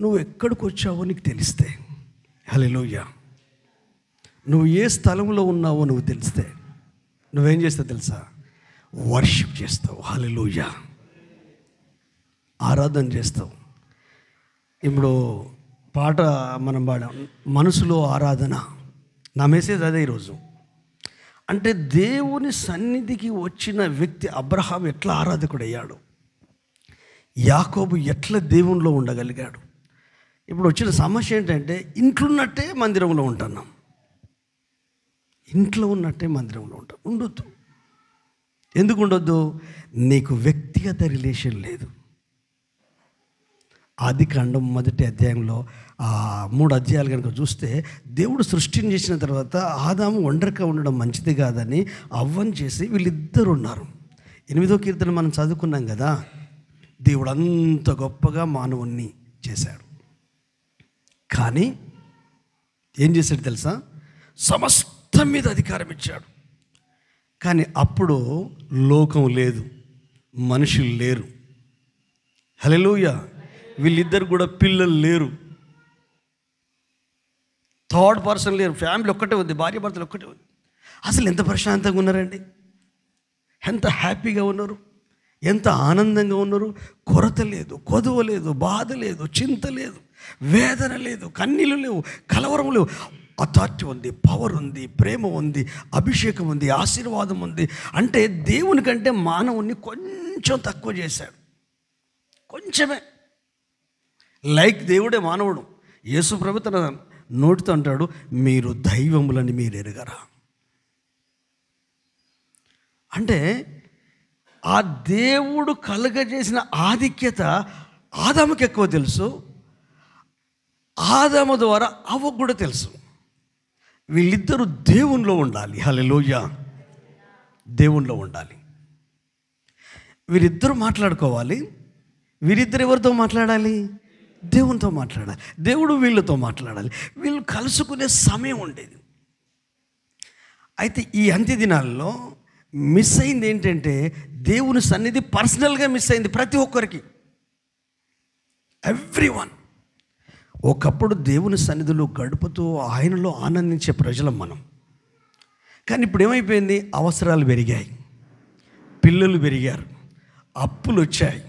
నువ్వు ఎక్కడికి వచ్చావో నీకు తెలిస్తే, హల్లెలూయా, నువ్వు ఏ స్థలంలో ఉన్నావో నువ్వు తెలిస్తే నువ్వేం చేస్తావు తెలుసా? వర్షిప్ చేస్తావు. హల్లెలూయా, ఆరాధన చేస్తావు. ఇప్పుడు పాట మనం పాడాం, మనసులో ఆరాధన. నా మెసేజ్ అదే ఈరోజు. అంటే దేవుని సన్నిధికి వచ్చిన వ్యక్తి అబ్రహాం ఎట్లా ఆరాధకుడు అయ్యాడు, యాకోబు ఎట్లా దేవునిలో ఉండగలిగాడు. ఇప్పుడు వచ్చిన సమస్య ఏంటంటే ఇంట్లో ఉన్నట్టే మందిరంలో ఉంటున్నాం. ఇంట్లో ఉన్నట్టే మందిరంలో ఉంటాం. ఉండొద్దు. ఎందుకు ఉండొద్దు? నీకు వ్యక్తిగత రిలేషన్ లేదు. ఆదికాండం 1వ అధ్యాయంలో 3 అధ్యాయాలు కనుక చూస్తే, దేవుడు సృష్టిని చేసిన తర్వాత ఆదాము ఒంటరిగా ఉండడం మంచిది కాదని అవ్వని చేసి వీళ్ళిద్దరు ఉన్నారు. 8వ కీర్తన మనం చదువుకున్నాం కదా, దేవుడు అంత గొప్పగా మానవుణ్ణి చేశాడు. కానీ ఏం చేశాడు తెలుసా? సమస్తం మీద అధికారం ఇచ్చాడు. కానీ అప్పుడు లోకం లేదు, మనుషులు లేరు. హల్లెలూయా. వీళ్ళిద్దరు కూడా పిల్లలు లేరు, థర్డ్ పర్సన్ లేరు, ఫ్యామిలీ ఒక్కటే ఉంది, భార్య భర్తలు ఒక్కటే ఉంది. అసలు ఎంత ప్రశాంతంగా ఉన్నారండి, ఎంత హ్యాపీగా ఉన్నారు, ఎంత ఆనందంగా ఉన్నారు. కొరత లేదు, కొదువ లేదు, బాధ లేదు, చింత లేదు, వేదన లేదు, కన్నీళ్ళు లేవు, కలవరం లేవు. అథారిటీ ఉంది, పవర్ ఉంది, ప్రేమ ఉంది, అభిషేకం ఉంది, ఆశీర్వాదం ఉంది. అంటే దేవుని కంటే మానవుని కొంచెం తక్కువ చేశాడు, కొంచెమే. లైక్ దేవుడే మానవుడు. యేసు ప్రభు తన నోటితో అంటాడు, మీరు దైవములని మీరు ఎరగరా. అంటే ఆ దేవుడు కలుగజేసిన ఆధిక్యత ఆదాముకి ఎక్కువ తెలుసు, ఆదాము ద్వారా అవ్వకు కూడా తెలుసు. వీళ్ళిద్దరూ దేవునిలో ఉండాలి. హల్లెలూయా, దేవునిలో ఉండాలి. వీరిద్దరూ మాట్లాడుకోవాలి. వీరిద్దరు ఎవరితో మాట్లాడాలి? దేవునితో మాట్లాడాలి. దేవుడు వీళ్ళతో మాట్లాడాలి. వీళ్ళు కలుసుకునే సమయం ఉండేది. అయితే ఈ అంత్య దినాల్లో మిస్ అయింది ఏంటంటే, దేవుని సన్నిధి పర్సనల్గా మిస్ అయింది ప్రతి ఒక్కరికి, ఎవ్రీవన్. ఒకప్పుడు దేవుని సన్నిధిలో గడుపుతూ ఆయనలో ఆనందించే ప్రజలం మనం. కానీ ఇప్పుడు ఏమైపోయింది? అవసరాలు పెరిగాయి, పిల్లలు పెరిగారు, అప్పులు వచ్చాయి,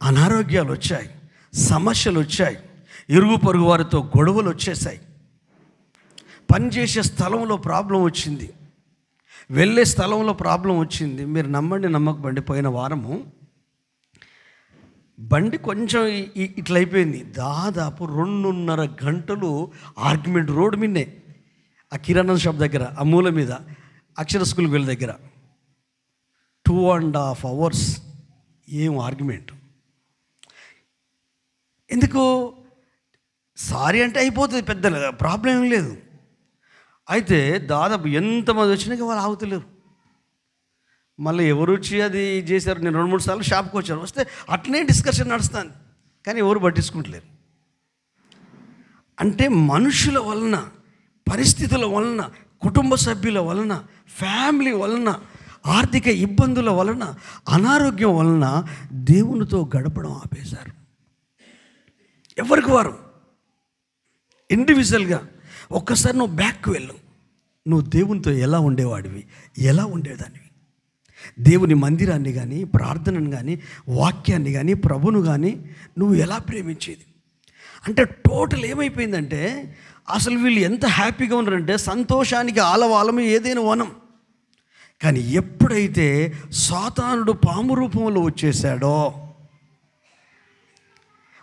అనారోగ్యాలు వచ్చాయి, సమస్యలు వచ్చాయి, ఇరుగు పొరుగు వారితో గొడవలు వచ్చేసాయి, పనిచేసే స్థలంలో ప్రాబ్లం వచ్చింది, వెళ్ళే స్థలంలో ప్రాబ్లం వచ్చింది. మీరు నమ్మండి నమ్మకబండి, పోయిన వారము బండి కొంచెం ఇట్లయిపోయింది. దాదాపు 2.5 గంటలు ఆర్గ్యుమెంట్ రోడ్డు మీదే, ఆ కిరాణా షాప్ దగ్గర, ఆ మూల మీద, అక్షర స్కూల్కి వెళ్ళే దగ్గర 2.5 hours ఏం ఆర్గ్యుమెంట్. ఎందుకు? సారీ అంటే అయిపోతుంది, పెద్ద ప్రాబ్లం ఏం లేదు. అయితే దాదాపు ఎంతమంది వచ్చినాక వాళ్ళు ఆగుతలేరు. మళ్ళీ ఎవరు వచ్చి అది చేశారు, నేను 2-3 సార్లు షాప్కి వచ్చాను, వస్తే అట్లనే డిస్కషన్ నడుస్తుంది, కానీ ఎవరు పట్టించుకుంటలేరు. అంటే మనుషుల వలన, పరిస్థితుల వలన, కుటుంబ సభ్యుల వలన, ఫ్యామిలీ వలన, ఆర్థిక ఇబ్బందుల వలన, అనారోగ్యం వలన దేవునితో గడపడం ఆపేశారు. ఎవరికి వారు ఇండివిజువల్గా. ఒక్కసారి నువ్వు బ్యాక్కి వెళ్ళు, నువ్వు దేవునితో ఎలా ఉండేవాడివి, ఎలా ఉండేదానివి, దేవుని మందిరాన్ని కానీ, ప్రార్థనను కానీ, వాక్యాన్ని కానీ, ప్రభును కానీ నువ్వు ఎలా ప్రేమించేది. అంటే టోటల్ ఏమైపోయిందంటే, అసలు వీళ్ళు ఎంత హ్యాపీగా ఉన్నారంటే, సంతోషానికి ఆలవాలము ఏదైనా వనం. కానీ ఎప్పుడైతే సాతానుడు పాము రూపంలో వచ్చేసాడో,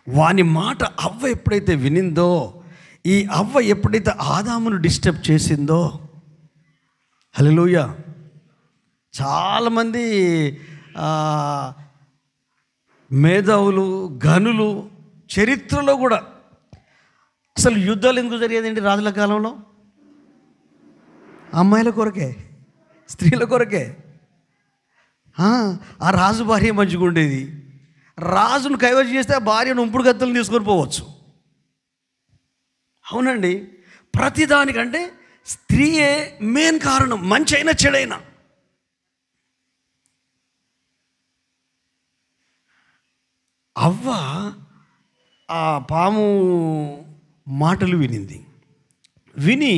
వాని మాట అవ్వ ఎప్పుడైతే వినిందో, ఈ అవ్వ ఎప్పుడైతే ఆదామును డిస్టర్బ్ చేసిందో, హల్లెలూయా. చాలామంది మేధావులు, గనులు చరిత్రలో కూడా అసలు యుద్ధాలు ఎందుకు జరిగేదండి రాజుల కాలంలో? అమ్మాయిల కొరకే, స్త్రీల కొరకే. ఆ రాజు భార్య మంచిగా ఉండేది, రాజును కైవసం చేస్తే ఆ భార్యను ఉంపుడు గత్తలు తీసుకొని పోవచ్చు. అవునండి, ప్రతిదానికంటే స్త్రీయే మెయిన్ కారణం, మంచి అయినా చెడైనా. అవ్వ ఆ పాము మాటలు వినింది. విని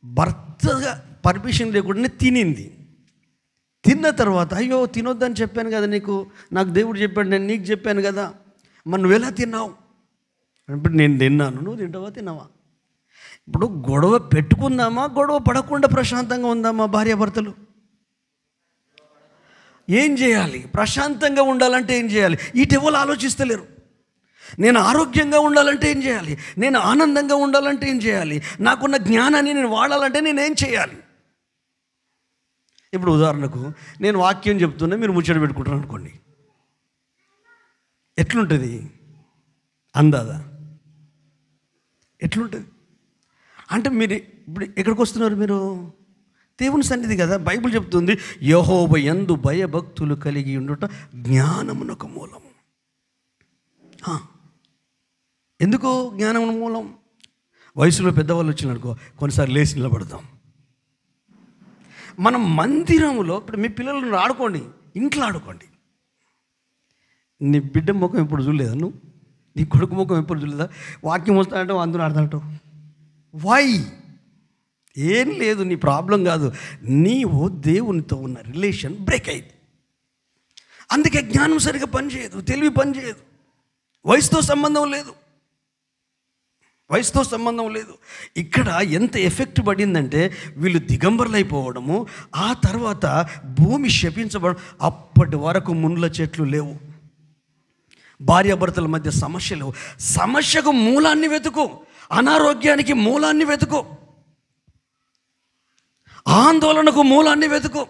భర్తగా పర్మిషన్ లేకుండానే తినింది. తిన్న తర్వాత అయ్యో తినొద్దని చెప్పాను కదా నీకు, నాకు దేవుడు చెప్పాడు, నేను నీకు చెప్పాను కదా, మరి నువ్వు ఎలా తిన్నావు? ఇప్పుడు నేను తిన్నాను, నువ్వు తింటావా తిన్నావా? ఇప్పుడు గొడవ పెట్టుకుందామా, గొడవ పడకుండా ప్రశాంతంగా ఉందామా? భార్యాభర్తలు ఏం చేయాలి? ప్రశాంతంగా ఉండాలంటే ఏం చేయాలి? ఇటెవరు ఆలోచిస్తలేరు. నేను ఆరోగ్యంగా ఉండాలంటే ఏం చేయాలి? నేను ఆనందంగా ఉండాలంటే ఏం చేయాలి? నాకున్న జ్ఞానాన్ని నేను వాడాలంటే నేనేం చేయాలి? ఇప్పుడు ఉదాహరణకు నేను వాక్యం చెప్తున్నా, మీరు ముచ్చట పెట్టుకుంటారు అనుకోండి, ఎట్లుంటుంది? అందాదా? ఎట్లుంటుంది అంటే మీరు ఇప్పుడు ఎక్కడికి వస్తున్నారు? మీరు దేవుని సన్నిధి కదా. బైబిల్ చెప్తుంది, యెహోవా యందు భయభక్తులు కలిగి ఉండుట జ్ఞానమునకు మూలము. ఎందుకు జ్ఞానమున మూలం? వయసులో పెద్దవాళ్ళు వచ్చినారనుకో, కొన్నిసార్లు లేచి నిలబడతాం. మనం మందిరంలో ఇప్పుడు మీ పిల్లలను ఆడుకోండి, ఇంట్లో ఆడుకోండి. నీ బిడ్డ ముఖం ఎప్పుడు చూడలేదా? నువ్వు నీ కొడుకు ముఖం ఎప్పుడు చూడలేదా? వాక్యం వస్తాడంటావు, అందులో ఆడతాంటావు. వై? ఏం లేదు, నీ ప్రాబ్లం కాదు, నీవు దేవునితో ఉన్న రిలేషన్ బ్రేక్ అయింది. అందుకే జ్ఞానం సరిగ్గా పనిచేయదు, తెలివి పనిచేయదు. వయసుతో సంబంధం లేదు, వయసుతో సంబంధం లేదు. ఇక్కడ ఎంత ఎఫెక్ట్ పడిందంటే వీళ్ళు దిగంబరులు అయిపోవడము, ఆ తర్వాత భూమి శపించబడడం. అప్పటి వరకు మునుల చెట్లు లేవు, భార్యాభర్తల మధ్య సమస్య లేవు. సమస్యకు మూలాన్ని వెతుకు, అనారోగ్యానికి మూలాన్ని వెతుకు, ఆందోళనకు మూలాన్ని వెతుకు,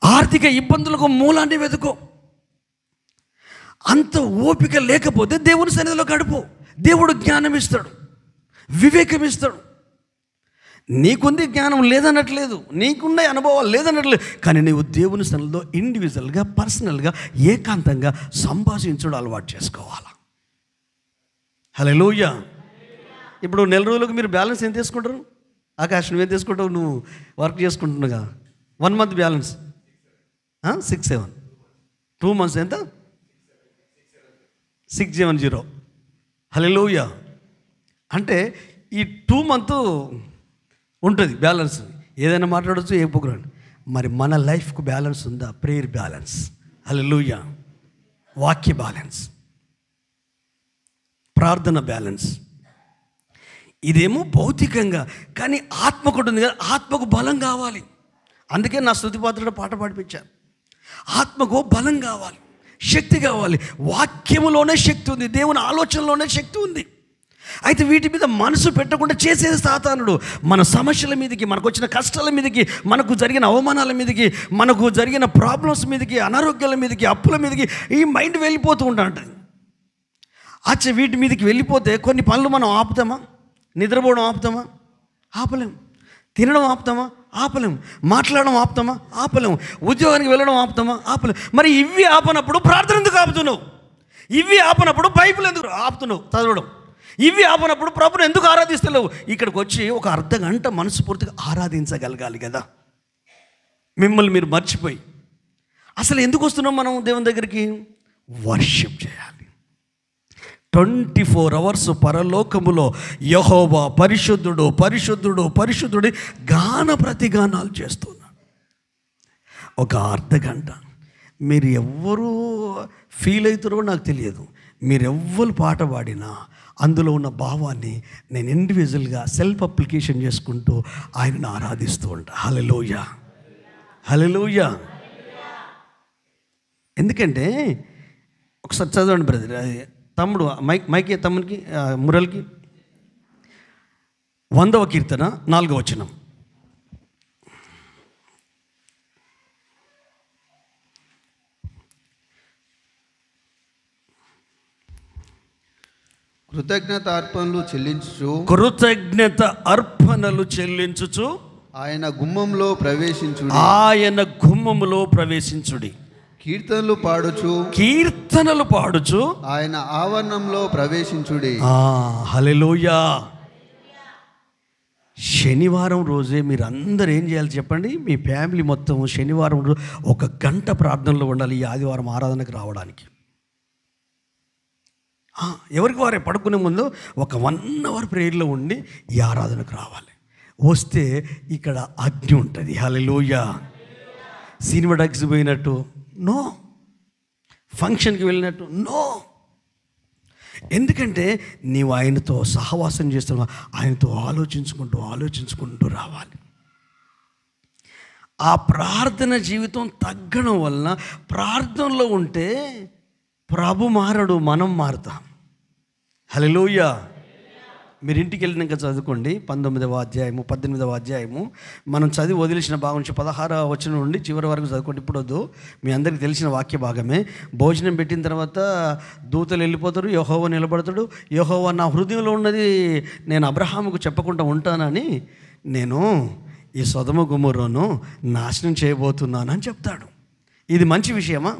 ఆర్థిక ఇబ్బందులకు మూలాన్ని వెతుకు. అంత ఓపిక లేకపోతే దేవుని సన్నిధిలో గడుపు. దేవుడు జ్ఞానం ఇస్తాడు, వివేకం ఇస్తాడు. నీకుంది జ్ఞానం లేదనట్లేదు, నీకున్న అనుభవాలు లేదనట్లేదు, కానీ నీవు దేవుని సన్నిధిలో ఇండివిజువల్గా, పర్సనల్గా, ఏకాంతంగా సంభాషించడం అలవాటు చేసుకోవాలి. హల్లెలూయా. ఇప్పుడు నెల రోజులకు మీరు బ్యాలెన్స్ ఎంత తీసుకుంటారు? ఆకాశ్ నువ్వేం తీసుకుంటావు? నువ్వు వర్క్ చేసుకుంటున్నాగా, 1 మంత్ బ్యాలెన్స్ 6-7, 2 months ఎంత? 670. హల్లెలూయా. అంటే ఈ 2 months ఉంటుంది బ్యాలెన్స్. ఏదైనా మాట్లాడవచ్చు, ఏ ప్రోగ్రాం. మరి మన లైఫ్కు బ్యాలెన్స్ ఉందా? ప్రేయర్ బ్యాలెన్స్, హల్లెలూయా, వాక్య బ్యాలెన్స్, ప్రార్థన బ్యాలెన్స్. ఇదేమో భౌతికంగా, కానీ ఆత్మకు ఉంటుంది కదా, ఆత్మకు బలం కావాలి. అందుకే నా స్తుతిపాత్రుడు పాట పాడిపించాను. ఆత్మకు బలం కావాలి, శక్తి కావాలి. వాక్యములోనే శక్తి ఉంది, దేవుని ఆలోచనలోనే శక్తి ఉంది. అయితే వీటి మీద మనసు పెట్టకుండా చేసేది సాతానుడు. మన సమస్యల మీదకి, మనకు వచ్చిన కష్టాల మీదకి, మనకు జరిగిన అవమానాల మీదకి, మనకు జరిగిన ప్రాబ్లమ్స్ మీదకి, అనారోగ్యాల మీదకి, అప్పుల మీదకి ఈ మైండ్ వెళ్ళిపోతూ ఉంటుంది. వీటి మీదకి వెళ్ళిపోతే కొన్ని పనులు మనం ఆపుతామా? నిద్రపోవడం ఆపుతామా? ఆపలేం. తినడం ఆపుతామా? ఆపలేం. మాట్లాడడం ఆపుతామా? ఆపలేం. ఉద్యోగానికి వెళ్ళడం ఆపుతామా? ఆపలేం. మరి ఇవి ఆపనప్పుడు ప్రార్థన ఎందుకు ఆపుతున్నావు? ఇవి ఆపనప్పుడు బైబిల్ ఎందుకు ఆపుతున్నావు చదవడం? ఇవి ఆపనప్పుడు ప్రభుని ఎందుకు ఆరాధిస్తలేవు? ఇక్కడికి వచ్చి ఒక అర్ధగంట మనస్ఫూర్తిగా ఆరాధించగలగాలి కదా. మిమ్మల్ని మీరు మర్చిపోయి అసలు ఎందుకు వస్తున్నాం మనం దేవుని దగ్గరికి? వర్షిప్ చేయాలి. 24 hours పరలోకములో యెహోవా పరిశుద్ధుడు, పరిశుద్ధుడు, పరిశుద్ధుడి గాన ప్రతిగానాలు చేస్తున్నాడు. ఒక అర్ధగంట మీరు ఎవ్వరూ ఫీల్ అవుతారో నాకు తెలియదు. మీరెవ్వరు పాట పాడినా అందులో ఉన్న భావాన్ని నేను ఇండివిజువల్గా సెల్ఫ్ అప్లికేషన్ చేసుకుంటూ ఆయనను ఆరాధిస్తూ ఉంటా. హల్లెలూయా, హల్లెలూయా. ఎందుకంటే ఒకసారి చదవండి బ్రదర్, తమ్ముడు మైకి తమ్మునికి, మురళికి 100వ కీర్తన 4వ వచనం. కృతజ్ఞత అర్పణలు చెల్లించుచు ఆయన గుమ్మంలో ప్రవేశించుడి. కీర్తనలు పాడుచు ఆయన ఆవరణంలో ప్రవేశించుడి. హల్లెలూయా. శనివారం రోజే మీరు అందరూ ఏం చేయాలి చెప్పండి? మీ ఫ్యామిలీ మొత్తం శనివారం రోజు 1 గంట ప్రార్థనలో ఉండాలి, ఈ ఆదివారం ఆరాధనకు రావడానికి. ఎవరికి వారే పడుకునే ముందు ఒక 1 అవర్ ప్రేయర్లో ఉండి ఈ ఆరాధనకు రావాలి. వస్తే ఇక్కడ అగ్ని ఉంటుంది. హల్లెలూయా. సినిమా టాకీస్ పోయినట్టు నో, ఫంక్షన్కి వెళ్ళినట్టు నో. ఎందుకంటే నీవు ఆయనతో సహవాసం చేస్తున్నావు, ఆయనతో ఆలోచించుకుంటూ రావాలి. ఆ ప్రార్థన జీవితం తగ్గడం వలన, ప్రార్థనలో ఉంటే ప్రభు మారడు, మనం మారుతాం. హల్లెలూయా. మీరు ఇంటికి వెళ్ళినాక చదువుకోండి 19వ అధ్యాయము 18వ అధ్యాయము. మనం చదివి వదిలేసిన భాగం నుంచి 16వ వచనం నుండి చివరి వరకు చదువుకోండి. ఇప్పుడు వద్దు, మీ అందరికీ తెలిసిన వాక్య భాగమే. భోజనం పెట్టిన తర్వాత దూతలు వెళ్ళిపోతారు, యెహోవా నిలబడతాడు. యెహోవా నా హృదయంలో ఉన్నది నేను అబ్రహాముకు చెప్పకుండా ఉంటానని నేను ఈ సొదొమ గొమొర్రాను నాశనం చేయబోతున్నాను అని చెప్తాడు. ఇది మంచి విషయమా?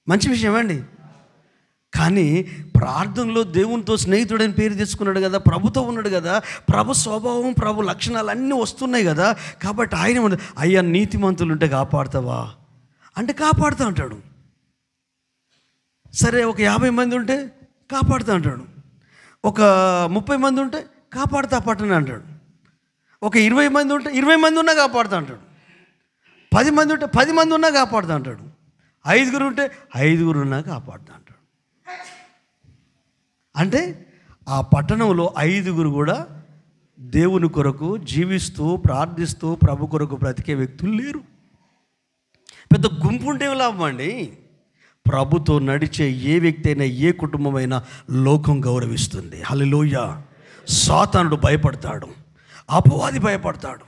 మంచి విషయమండి. కానీ ప్రార్థనలో దేవునితో స్నేహితుడని పేరు తెచ్చుకున్నాడు కదా, ప్రభుతో ఉన్నాడు కదా, ప్రభు స్వభావం, ప్రభు లక్షణాలు అన్నీ వస్తున్నాయి కదా. కాబట్టి ఆయన అయ్యా నీతిమంతులు ఉంటే కాపాడుతావా అంటే కాపాడుతూ అంటాడు. సరే ఒక 50 మంది ఉంటే కాపాడుతూ అంటాడు. ఒక 30 మంది ఉంటే కాపాడుతా పట్టని అంటాడు. ఒక 20 మంది ఉంటే 20 మంది ఉన్నా కాపాడుతూ అంటాడు. 10 మంది ఉంటే 10 మంది ఉన్నా కాపాడుతూ అంటాడు. 5 ఉంటే 5 ఉన్నా కాపాడుతూ అంటాడు. అంటే ఆ పట్టణంలో 5 కూడా దేవుని కొరకు జీవిస్తూ ప్రార్థిస్తూ ప్రభు కొరకు బ్రతికే వ్యక్తులు లేరు. పెద్ద గుంపు ఉంటే లాభం అండి. ప్రభుతో నడిచే ఏ వ్యక్తి అయినా, ఏ కుటుంబమైనా లోకం గౌరవిస్తుంది. హల్లెలూయా. సాతానుడు భయపడతాడు, అపవాది భయపడతాడు.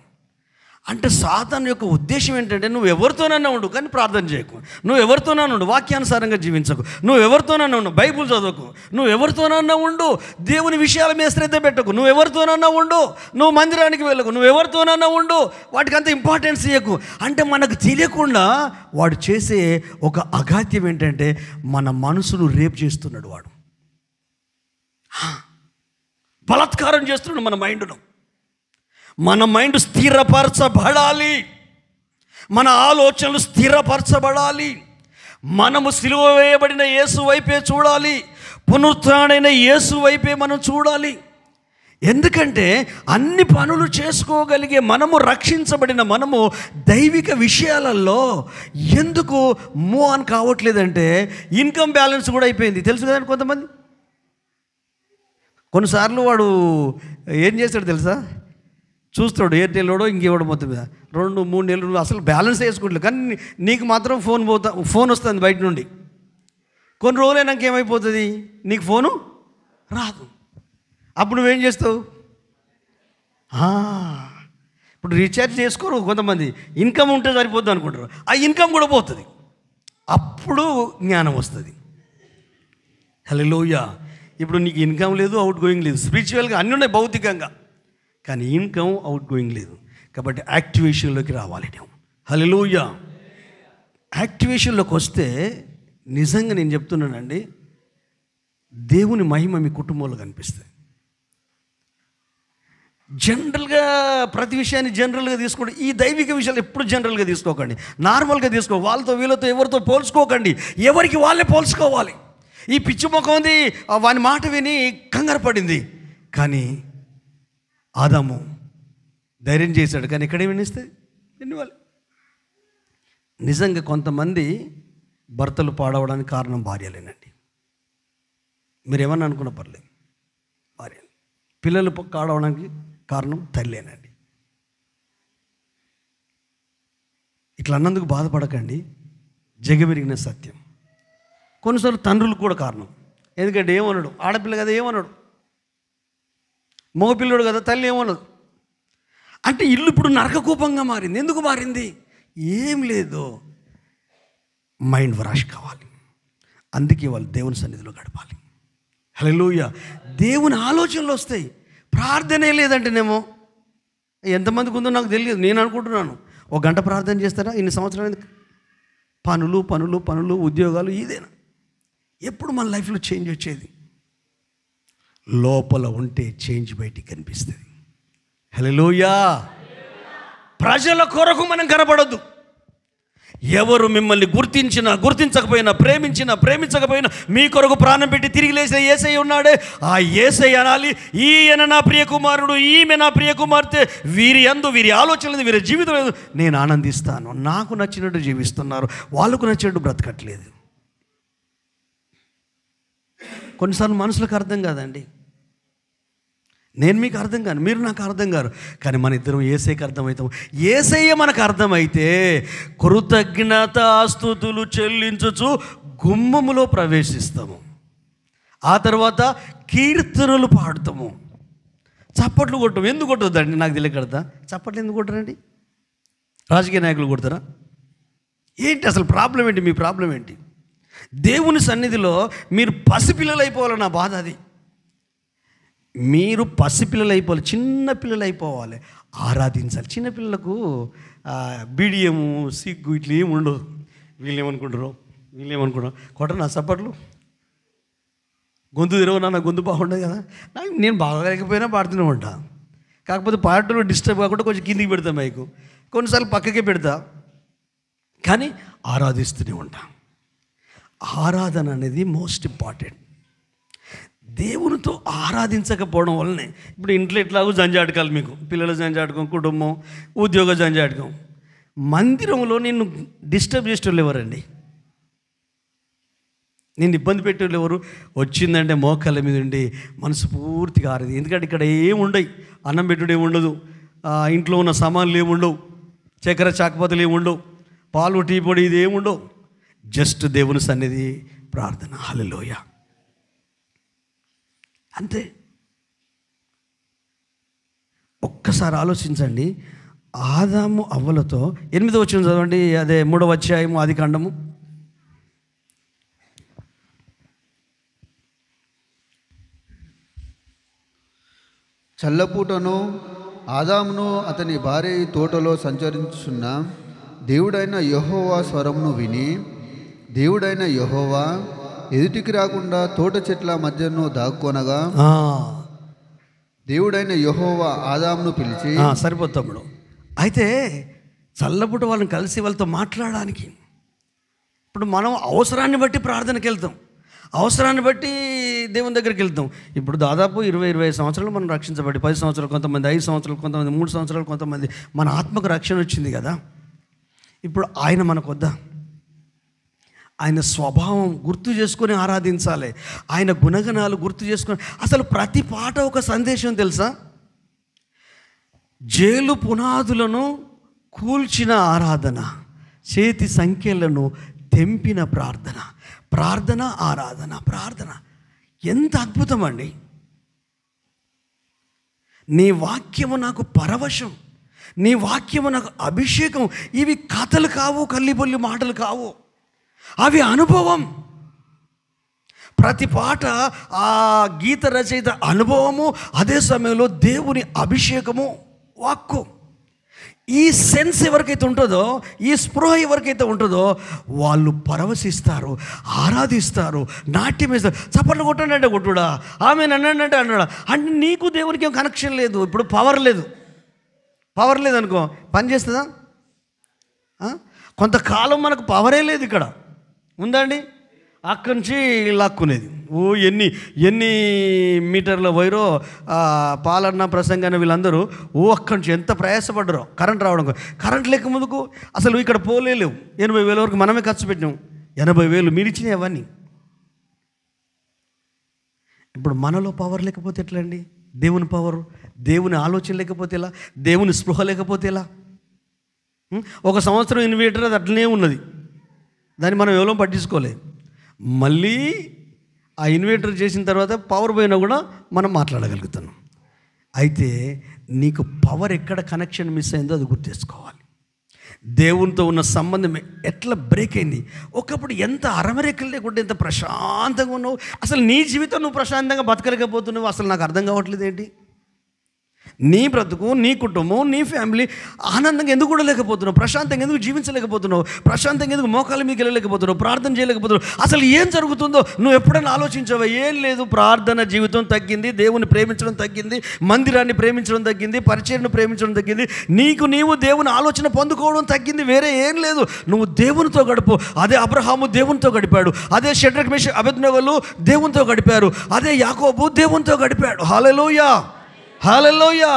అంటే సాతాను యొక్క ఉద్దేశం ఏంటంటే నువ్వు ఎవరితోనన్నా ఉండు కానీ ప్రార్థన చేయకు, నువ్వు ఎవరితోనన్నా ఉండు వాక్యానుసారంగా జీవించకు, నువ్వు ఎవరితోనన్నా ఉండు బైబుల్ చదవకు, నువ్వు ఎవరితోనన్నా ఉండు దేవుని విషయాల మీద శ్రద్ధ పెట్టకు, నువ్వు ఎవరితోనన్నా ఉండు నువ్వు మందిరానికి వెళ్ళకు, నువ్వు ఎవరితోనన్నా ఉండు వాటికి అంత ఇంపార్టెన్స్ ఇవ్వకు. అంటే మనకు తెలియకుండా వాడు చేసే ఒక అఘాత్యం ఏంటంటే మన మనసును రేపు చేస్తున్నాడు. వాడు బలాత్కారం చేస్తున్నాడు మన మైండ్ను. మన మైండ్ స్థిరపరచబడాలి, మన ఆలోచనలు స్థిరపరచబడాలి. మనము సిలువ వేయబడిన యేసు వైపే చూడాలి, పునరుత్థానుడైన యేసు వైపే మనం చూడాలి. ఎందుకంటే అన్ని పనులు చేసుకోగలిగే మనము, రక్షించబడిన మనము దైవిక విషయాలలో ఎందుకు మూవ్ ఆన్ కావట్లేదంటే ఇన్కమ్ బ్యాలెన్స్ కూడా అయిపోయింది. తెలుసు కదండి, కొంతమంది కొన్నిసార్లు వాడు ఏం చేస్తాడు తెలుసా, చూస్తాడు ఎయిర్టెల్లోడో ఇంకేవాడు మొత్తం మీద 2-3 నెలలు అసలు బ్యాలెన్స్ వేసుకుంటలేదు, కానీ నీకు మాత్రం ఫోన్ వస్తుంది బయట నుండి. కొన్ని రోజులైనాక ఏమైపోతుంది, నీకు ఫోను రాదు. అప్పుడు నువ్వేం చేస్తావు, ఇప్పుడు రీఛార్జ్ చేసుకోరు కొంతమంది, ఇన్కమ్ ఉంటే సరిపోద్ది అనుకుంటారు. ఆ ఇన్కమ్ కూడా పోతుంది. అప్పుడు జ్ఞానం వస్తుంది. హల్లెలూయా. ఇప్పుడు నీకు ఇన్కమ్ లేదు, అవుట్ గోయింగ్ లేదు, స్పిరిచువల్గా అన్నీ ఉన్నాయి భౌతికంగా, కానీ ఇన్కమ్ అవుట్ గోయింగ్ లేదు. కాబట్టి యాక్టివేషన్లోకి రావాలి నేను. హల్లెలూయా. యాక్టివేషన్లోకి వస్తే నిజంగా నేను చెప్తున్నానండి, దేవుని మహిమ మీ కుటుంబంలో కనిపిస్తుంది. జనరల్గా ప్రతి విషయాన్ని జనరల్గా తీసుకోండి. ఈ దైవిక విషయాలు ఎప్పుడు జనరల్గా తీసుకోకండి, నార్మల్గా తీసుకో. వాళ్ళతో వీళ్ళతో ఎవరితో పోల్చుకోకండి, ఎవరికి వాళ్ళే పోల్చుకోవాలి. ఈ పిచ్చి ముఖం ఉంది, వాని మాట విని కంగారు పడింది, కానీ ఆదాము ధైర్యం చేశాడు. కానీ ఎక్కడే వినిస్తే వినివాలి. నిజంగా కొంతమంది భర్తలు పాడవడానికి కారణం భార్యలేనండి. మీరు ఏమన్నా అనుకున్న పర్లేదు, భార్య. పిల్లలు పాడవడానికి కారణం తల్లేనండి. ఇట్లా అన్నందుకు బాధపడకండి, జగమెరిగిన సత్యం. కొన్నిసార్లు తండ్రులు కూడా కారణం. ఎందుకంటే ఏమన్నాడు, ఆడపిల్ల కదా ఏమన్నాడు, మగపిల్లడు కదా తల్లి ఏమన్నది. అంటే ఇల్లు ఇప్పుడు నరకకూపంగా మారింది. ఎందుకు మారింది? ఏం లేదు, మైండ్ వాష్ కావాలి. అందుకే వాళ్ళు దేవుని సన్నిధిలో గడపాలి. హల్లెలూయా. దేవుని ఆలోచనలు వస్తాయి. ప్రార్థనే లేదంటేనేమో ఎంతమందికి ఉందో నాకు తెలియదు. నేను అనుకుంటున్నాను 1 గంట ప్రార్థన చేస్తారా ఇన్ని సంవత్సరాలు? పనులు పనులు పనులు ఉద్యోగాలు ఇదేనా? ఎప్పుడు మన లైఫ్లో చేంజ్ వచ్చేది? లోపల ఉంటే చేంజ్ బయటికి కనిపిస్తుంది. హల్లెలూయా. ప్రజల కొరకు మనం కనపడొద్దు. ఎవరు మిమ్మల్ని గుర్తించినా గుర్తించకపోయినా ప్రేమించకపోయినా మీ కొరకు ప్రాణం పెట్టి తిరిగి లేచిన యేసయ్య ఉన్నాడే, ఆ యేసయ్య అనాలి, ఈయన నా ప్రియ కుమారుడు, ఈమె నా ప్రియ కుమార్తె, వీరి ఆలోచనలు, వీరి జీవితం నేను ఆనందిస్తాను. నాకు నచ్చినట్టు జీవిస్తున్నారు, వాళ్ళకు నచ్చినట్టు బ్రతకట్లేదు. కొన్నిసార్లు మనుషులకు అర్థం కాదండి. నేను మీకు అర్థం కాను, మీరు నాకు అర్థం కారు, కానీ మన ఇద్దరం యేసయ్యకి అర్థమవుతాం. యేసయ్య మనకు అర్థమైతే కృతజ్ఞతాస్తుతులు చెల్లించుచు గుమ్మములో ప్రవేశిస్తాము. ఆ తర్వాత కీర్తనలు పాడుతాము, చప్పట్లు కొట్టము. ఎందుకు కొట్టొద్దండి? నాకు తెలియకడతా చప్పట్లు ఎందుకు కొట్టరండి? రాజకీయ నాయకులు కొడతారా ఏంటి? అసలు ప్రాబ్లం ఏంటి? మీ ప్రాబ్లం ఏంటి? దేవుని సన్నిధిలో మీరు పసిపిల్లలు అయిపోవాలి. నా బాధ అది. మీరు పసిపిల్లలు అయిపోవాలి, చిన్న పిల్లలు అయిపోవాలి, ఆరాధించాలి. చిన్నపిల్లలకు బీడియము, సిగ్గు ఇట్లా ఏమి ఉండదు. వీళ్ళేమనుకుంటారు కొట్టరు నా చప్పట్లు, గొంతు తెరవనా, నా గొంతు బాగుండదు కదా. నేను బాగలేకపోయినా పాడుతూనే ఉంటా. కాకపోతే పాటలో డిస్టర్బ్ కాకుండా కొంచెం కిందికి పెడతా, మైకు కొన్నిసార్లు పక్కకే పెడతా, కానీ ఆరాధిస్తూనే ఉంటా. ఆరాధన అనేది మోస్ట్ ఇంపార్టెంట్. దేవునితో ఆరాధించకపోవడం వల్లనే ఇప్పుడు ఇంట్లో ఎట్లాగో జంజాటకాలు, మీకు పిల్లల జంజాటకం, కుటుంబం, ఉద్యోగ జంజాటకం. మందిరంలో నిన్ను డిస్టర్బ్ చేసేవాళ్ళు ఎవరండి? నేను ఇబ్బంది పెట్టేవాళ్ళు ఎవరు? వచ్చిందంటే మోకాళ్ళ మీద ఉండి మనసు పూర్తిగా ఆరాధి. ఎందుకంటే ఇక్కడ ఏముండవు, అన్నం పెట్టుడు ఏముండదు, ఇంట్లో ఉన్న సామాన్లు ఏముండవు, చక్కెర చాకపోతలు ఏముండవు, పాలు టీ పొడి ఇది ఏముండవు. జస్ట్ దేవుని సన్నిధి, ప్రార్థన, హల్లెలూయా, అంతే. ఒక్కసారి ఆలోచించండి. ఆదాము అవ్వలతో 8వ వచనం చదవండి, అదే 3వ అధ్యాయము ఆదికాండము. చల్లపూటను ఆదామును అతని భార్య తోటలో సంచరించుచున్న దేవుడైన యెహోవా స్వరమును విని, దేవుడైన యెహోవా ఎదుటికి రాకుండా తోట చెట్ల మధ్యను దాక్కొనగా, దేవుడైన యెహోవా ఆదామును పిలిచి, సరిపోతాడు. అయితే చల్లపుట వాళ్ళని కలిసి వాళ్ళతో మాట్లాడడానికి, ఇప్పుడు మనం అవసరాన్ని బట్టి ప్రార్థనకి వెళ్తాం, అవసరాన్ని బట్టి దేవుని దగ్గరికి వెళ్తాం. ఇప్పుడు దాదాపు 20-25 సంవత్సరాలు మనం రక్షించబడి, 10 సంవత్సరాలు, కొంతమంది 5 సంవత్సరాలు, కొంతమంది 3 సంవత్సరాలు, కొంతమంది మన ఆత్మకు రక్షణ వచ్చింది కదా. ఇప్పుడు ఆయన మనకు వద్దా? ఆయన స్వభావం గుర్తు చేసుకొని ఆరాధించాలి, ఆయన గుణగణాలు గుర్తు చేసుకొని. అసలు ప్రతి పాట ఒక సందేశం తెలుసా? జైలు పునాదులను కూల్చిన ఆరాధన, చేతి సంఖ్యలను తెంపిన ప్రార్థన, ప్రార్థన, ఆరాధన, ప్రార్థన. ఎంత అద్భుతం అండి! నీ వాక్యము నాకు పరవశం, నీ వాక్యము నాకు అభిషేకం. ఇవి కథలు కావు, కల్లిబొల్లి మాటలు కావు, అవి అనుభవం. ప్రతి పాట ఆ గీత రచయిత అనుభవము, అదే సమయంలో దేవుని అభిషేకము, వాక్కు. ఈ సెన్స్ ఎవరికైతే ఉంటుందో, ఈ స్పృహ ఎవరికైతే ఉంటుందో, వాళ్ళు పరవశిస్తారు, ఆరాధిస్తారు, నాట్యం వేస్తారు. చప్పట్లు కొట్టండి అంటే కొట్టుడా, ఆమె అన్నాడంటే అన్నాడా. అంటే నీకు దేవునికి ఏం కనెక్షన్ లేదు. ఇప్పుడు పవర్ లేదు అనుకో, పని చేస్తుందా? కొంతకాలం మనకు పవరే లేదు. ఇక్కడ ఉందండి, అక్కడి నుంచి లాక్కునేది. ఎన్ని మీటర్ల వైరో పాలన్న ప్రసంగాన్ని వీళ్ళందరూ అక్కడి నుంచి ఎంత ప్రయాసపడ్డారో కరెంట్ రావడం. కరెంట్ లేక ముందుకు అసలు ఇక్కడ పోలేవు. 80,000 వరకు మనమే ఖర్చు పెట్టినాం. 80,000 మీరు ఇచ్చినాయి అవన్నీ. ఇప్పుడు మనలో పవర్ లేకపోతే ఎట్లా అండి? దేవుని పవర్, దేవుని ఆలోచన లేకపోతే ఎలా? దేవుని స్పృహ లేకపోతే ఎలా? 1 సంవత్సరం ఇన్వర్టర్ అది అట్లనే ఉన్నది, దాన్ని మనం ఎవరో పట్టించుకోలేదు. మళ్ళీ ఆ ఇన్వర్టర్ చేసిన తర్వాత పవర్ పోయినా కూడా మనం మాట్లాడగలుగుతున్నాం. అయితే నీకు పవర్ ఎక్కడ కనెక్షన్ మిస్ అయిందో అది గుర్తేసుకోవాలి. దేవునితో ఉన్న సంబంధం ఎట్లా బ్రేక్ అయింది. ఒకప్పుడు ఎంత అరమరేకలు లేకుంటే ఎంత ప్రశాంతంగా ఉన్నావు. అసలు నీ జీవితం నువ్వు ప్రశాంతంగా బతకలేకపోతున్నావు. అసలు నాకు అర్థం కావట్లేదు ఏంటి? నీ బ్రతుకు, నీ కుటుంబం, నీ ఫ్యామిలీ ఆనందంగా ఎందుకు ఉండలేకపోతున్నావు? ప్రశాంతంగా ఎందుకు జీవించలేకపోతున్నావు? ప్రశాంతంగా ఎందుకు మోకాల మీకు వెళ్ళలేకపోతున్నావు? ప్రార్థన చేయలేకపోతున్నావు? అసలు ఏం జరుగుతుందో నువ్వు ఎప్పుడైనా ఆలోచించావా? ఏం లేదు, ప్రార్థన జీవితం తగ్గింది, దేవుని ప్రేమించడం తగ్గింది, మందిరాన్ని ప్రేమించడం తగ్గింది, పరిచర్యను ప్రేమించడం తగ్గింది, నీవు దేవుని ఆలోచన పొందుకోవడం తగ్గింది. వేరే ఏం లేదు. నువ్వు దేవునితో గడుపు. అదే అబ్రహాము దేవునితో గడిపాడు, అదే షడ్రక్ మేషక్ అబేద్నెగోలు దేవునితో గడిపారు, అదే యాకోబు దేవునితో గడిపాడు. హల్లెలూయా, హల్లెలూయా.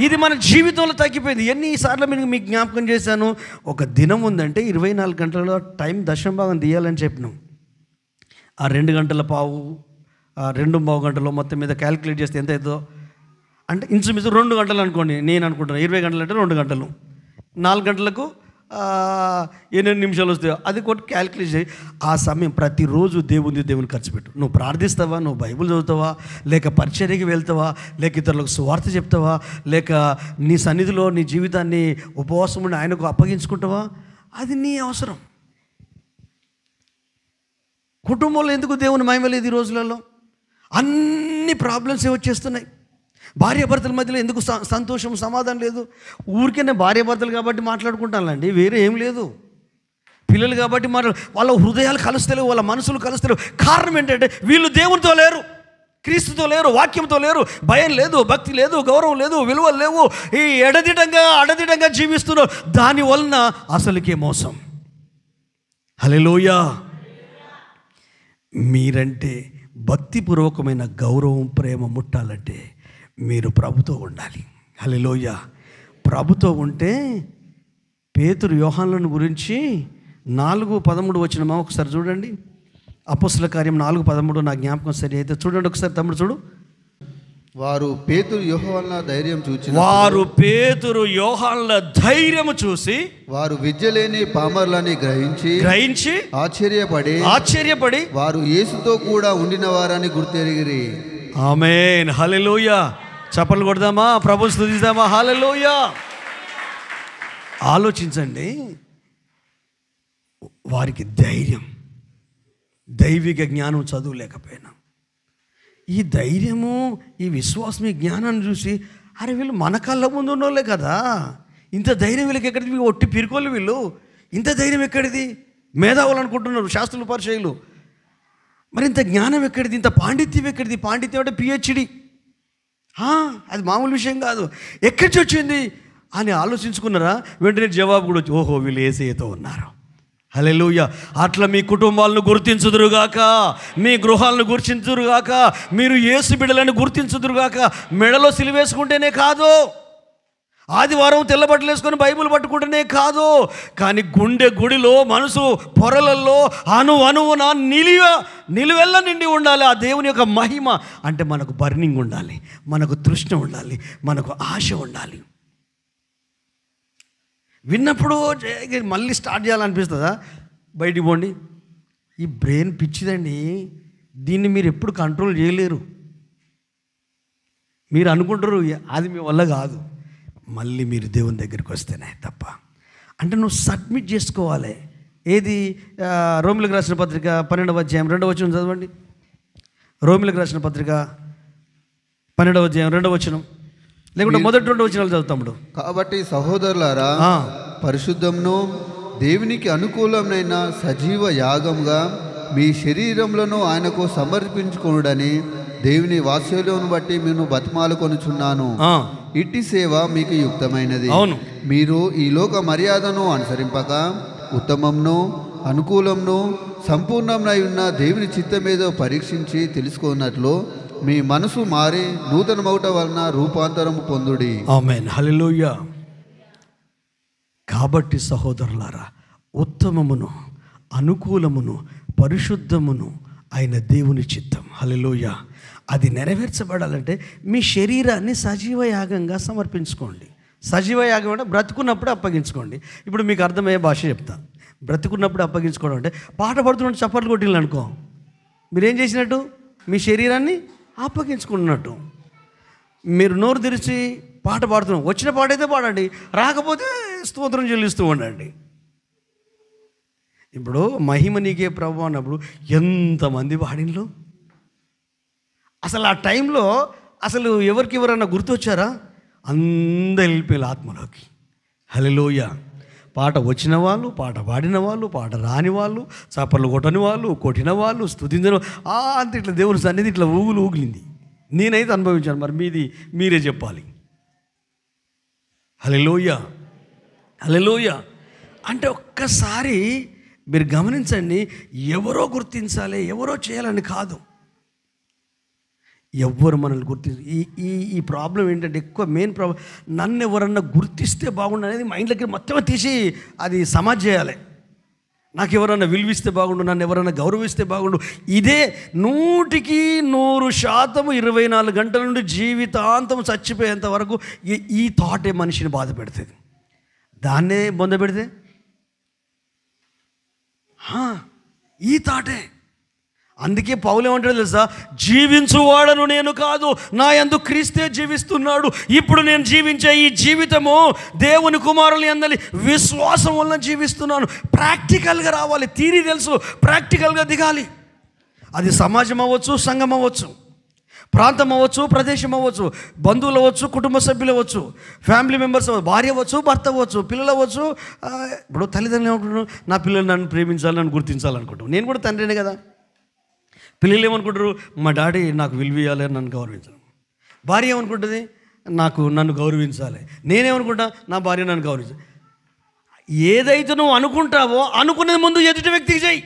ఇది మన జీవితంలో తగ్గిపోయింది. ఎన్నిసార్లు మీకు జ్ఞాపకం చేశాను, ఒక దినం ఉందంటే 24 గంటలలో టైం దశంభాగం తీయాలని చెప్పినాం. ఆ 2 గంటల పావు, 2.5 గంటలు మొత్తం మీద క్యాలిక్యులేట్ చేస్తే ఎంత అవుతుందో అంటే ఇంచుమించు 2 గంటలు అనుకోండి. నేను అనుకుంటున్నాను 20 గంటలు అంటే 2 గంటలు, 4 గంటలకు 8 నిమిషాలు వస్తాయో అది కొట్టి క్యాలిక్యులేట్ చేయి. ఆ సమయం ప్రతిరోజు దేవుని ఖర్చు పెట్టు. నువ్వు ప్రార్థిస్తావా, నువ్వు బైబిల్ చదువుతావా, లేక పరిచర్యకి వెళ్తావా, లేక ఇతరులకు సువార్త చెప్తావా, లేక నీ సన్నిధిలో నీ జీవితాన్ని ఉపవాసం ఉండి ఆయనకు అప్పగించుకుంటావా, అది నీ అవసరం. కుటుంబంలో ఎందుకు దేవుని మహిమ లేదు ఈ రోజులలో? అన్ని ప్రాబ్లమ్స్ వచ్చేస్తున్నాయి. భార్యాభర్తల మధ్యలో ఎందుకు సంతోషం, సమాధానం లేదు? ఊరికేనే భార్యాభర్తలు కాబట్టి మాట్లాడుకుంటానండి, వేరే ఏం లేదు. పిల్లలు కాబట్టి వాళ్ళ హృదయాలు కలుస్తలేవు, వాళ్ళ మనసులు కలుస్తలేవు. కారణం ఏంటంటే వీళ్ళు దేవునితో లేరు, క్రీస్తుతో లేరు, వాక్యంతో లేరు, భయం లేదు, భక్తి లేదు, గౌరవం లేదు, విలువలు లేవు. ఈ అడదిడంగా జీవిస్తున్నారు. దానివలన అసలుకే మోసం. హల్లెలూయా. మీరంటే భక్తిపూర్వకమైన గౌరవం, ప్రేమ ముట్టాలంటే మీరు ప్రభుతో ఉండాలి. హల్లెలూయా. ప్రభుతో ఉంటే పేతురు యోహానులను గురించి 4:13 వచ్చినమా ఒకసారి చూడండి. అపోస్తల కార్యం 4:13 నా జ్ఞాపకం సరి అయితే చూడండి ఒకసారి. తమ్ముడు చూడు. వారు పేతురు యోహానుల ధైర్యం చూసి వారు విద్యలేని పామరులని గ్రహించి ఆశ్చర్యపడి వారు యేసుతో కూడా ఉండిన వారని గుర్తెరిగిరి. ఆమేన్, హల్లెలూయా. చప్పట్లు కొడదామా, ప్రభువుని స్తుతిద్దామా? హల్లెలూయా. ఆలోచించండి, వారికి ధైర్యం, దైవిక జ్ఞానం చదువు లేకపోయినా ఈ ధైర్యము, ఈ విశ్వాసం, ఈ జ్ఞానాన్ని చూసి అరే వీళ్ళు మన కళ్ళ ముందు ఉన్నోళ్ళే కదా, ఇంత ధైర్యం వీళ్ళకి ఎక్కడిది? ఒట్టి పిరుకోళ్ళు వీళ్ళు, ఇంత ధైర్యం ఎక్కడిది? మేధావులు అనుకుంటున్నారు శాస్త్రులు, పరిచయులు. మరి ఇంత జ్ఞానం ఎక్కడిది? ఇంత పాండిత్యం ఎక్కడిది? పాండిత్యం అంటే PhD, అది మామూలు విషయం కాదు. ఎక్కడి వచ్చింది అని ఆలోచించుకున్నారా? వెంటనే జవాబు కూడా వచ్చి, ఓహో వీళ్ళు యేసయ్యతో ఉన్నారు. హల్లెలూయా. అట్లా మీ కుటుంబాలను గుర్తించుదురుగాక, మీ గృహాలను గుర్తించుదురుగాక, మీరు యేసు బిడ్డలను గుర్తించుదురుగాక. మెడలో సిలువేసుకుంటేనే కాదు, ఆదివారం తెల్లబట్టలు వేసుకొని బైబిల్ పట్టుకుంటేనే కాదు, కానీ గుడిలో మనసు పొరలలో అణువున నిలువెల్ల నిండి ఉండాలి ఆ దేవుని యొక్క మహిమ. అంటే మనకు బర్నింగ్ ఉండాలి, మనకు తృష్ణ ఉండాలి, మనకు ఆశ ఉండాలి. విన్నప్పుడు మళ్ళీ స్టార్ట్ చేయాలనిపిస్తుందా? బయటికి పోండి. ఈ బ్రెయిన్ పిచ్చిదండి, దీన్ని మీరు ఎప్పుడు కంట్రోల్ చేయలేరు. మీరు అనుకుంటారు అది మీ వల్ల కాదు, మళ్ళీ మీరు దేవుని దగ్గరికి వస్తేనే తప్ప. అంటే నువ్వు సబ్మిట్ చేసుకోవాలి. ఏది? రోమిలకు రాసిన పత్రిక 12వ అధ్యాయం 2వ వచనం చదవండి. రోమిలకు రాసిన పత్రిక 12వ అధ్యాయం 2వ వచనం, లేకుంటే మొదటి 2 వచనాలు చదువుతాము. కాబట్టి సహోదరులారా, పరిశుద్ధమును దేవునికి అనుకూలమైన సజీవ యాగంగా మీ శరీరములను ఆయనకు సమర్పించుకొనుడని దేవుని వాత్సల్యమును బట్టి నేను బతిమాలుకొనుచున్నాను. ఇట్టి సేవ మీకు యుక్తమైనది. అవును. మీరు ఈ లోక మర్యాదను అనుసరింపక ఉత్తమమును అనుకూలమును సంపూర్ణమై ఉన్న దేవుని చిత్తమేదో పరీక్షించి తెలుసుకున్నట్లు మీ మనసు మారి నూతనమౌట వలన రూపాంతరము పొందుడి. ఆమేన్, హల్లెలూయా. కాబట్టి సహోదరులారా, ఉత్తమమును అనుకూలమును పరిశుద్ధమును అయిన దేవుని చిత్తం, హల్లెలూయా, అది నెరవేర్చబడాలంటే మీ శరీరాన్ని సజీవ యాగంగా సమర్పించుకోండి. సజీవ యాగం అంటే బ్రతుకున్నప్పుడు అప్పగించుకోండి. ఇప్పుడు మీకు అర్థమయ్యే భాష చెప్తా. బ్రతుకున్నప్పుడు అప్పగించుకోవడం అంటే పాట పడుతున్నట్టు చప్పట్లు కొట్టిల్లు అనుకో, మీరేం చేసినట్టు? మీ శరీరాన్ని అప్పగించుకున్నట్టు. మీరు నోరు తెరిచి పాట పాడుతున్నాం, వచ్చిన పాట అయితే పాడండి, రాకపోతే స్తోత్రం చెల్లిస్తూ ఉండండి. ఇప్పుడు మహిమ నీకే ప్రభు అన్నప్పుడు ఎంతమంది పాడిన్లు? అసలు ఆ టైంలో అసలు ఎవరికన్నా గుర్తొచ్చారా? అందరు వెళ్ళిపోయారు ఆత్మలోకి. హల్లెలూయా. పాట వచ్చిన వాళ్ళు, పాట పాడిన వాళ్ళు, పాట రాని వాళ్ళు, చప్పట్లు కొట్టని వాళ్ళు, కొట్టిన వాళ్ళు, స్తుతించిన అంత ఇట్లా దేవుని సన్నిధి ఇట్లా ఊగిలింది. నేనైతే అనుభవించాను. మరి మీరే చెప్పాలి. హల్లెలూయా, హల్లెలూయా. అంటే ఒక్కసారి మీరు గమనించండి, ఎవరో గుర్తించాలి, ఎవరో చేయాలని కాదు. ఎవ్వరు మనల్ని గుర్తించు. ఈ ప్రాబ్లం ఏంటంటే, ఎక్కువ మెయిన్ ప్రాబ్లం, నన్ను ఎవరన్నా గుర్తిస్తే బాగుండు అనేది మైండ్లోకి మొత్తం తీసి అది సమాజ్ చేయాలి. నాకు ఎవరన్నా విలువిస్తే బాగుండు, నన్ను ఎవరన్నా గౌరవిస్తే బాగుండు. ఇదే 100% 24 గంటల నుండి జీవితాంతం చచ్చిపోయేంత వరకు ఈ థాటే మనిషిని బాధ పెడుతుంది. దాన్నే బొంద పెడితే ఈ థాటే. అందుకే పౌలు ఏమంటాడు తెలుసా, జీవించువాడను నేను కాదు, నా యందు క్రీస్తే జీవిస్తున్నాడు. ఇప్పుడు నేను జీవించే ఈ జీవితము దేవుని కుమారుని యందలి విశ్వాసం వలన జీవిస్తున్నాను. ప్రాక్టికల్గా రావాలి. థియరీ తెలుసు, ప్రాక్టికల్గా దిగాలి. అది సమాజం అవ్వచ్చు, సంఘం అవ్వచ్చు, ప్రాంతం అవ్వచ్చు, ప్రదేశం అవ్వచ్చు, బంధువులు అవ్వచ్చు, కుటుంబ సభ్యులు అవ్వచ్చు, ఫ్యామిలీ మెంబర్స్ అవ్వచ్చు, భార్య అవ్వచ్చు, భర్త అవ్వచ్చు, పిల్లలు అవ్వచ్చు. ఇప్పుడు తల్లిదండ్రులు ఏమంటున్నారు, నా పిల్లలు నన్ను ప్రేమించాలి, నన్ను గుర్తించాలనుకుంటాం. నేను కూడా తండ్రినే కదా. పిల్లలు ఏమనుకుంటారు, మా డాడీ నాకు విలువ ఇవ్వాలి, నన్ను గౌరవించాలి. భార్య ఏమనుకుంటుంది, నన్ను గౌరవించాలి. నేనేమనుకుంటా, నా భార్య నన్ను గౌరవించాలి. ఏదైతే నువ్వు అనుకుంటావో అనుకునే ముందు ఎదుటి వ్యక్తికి చెయ్యి.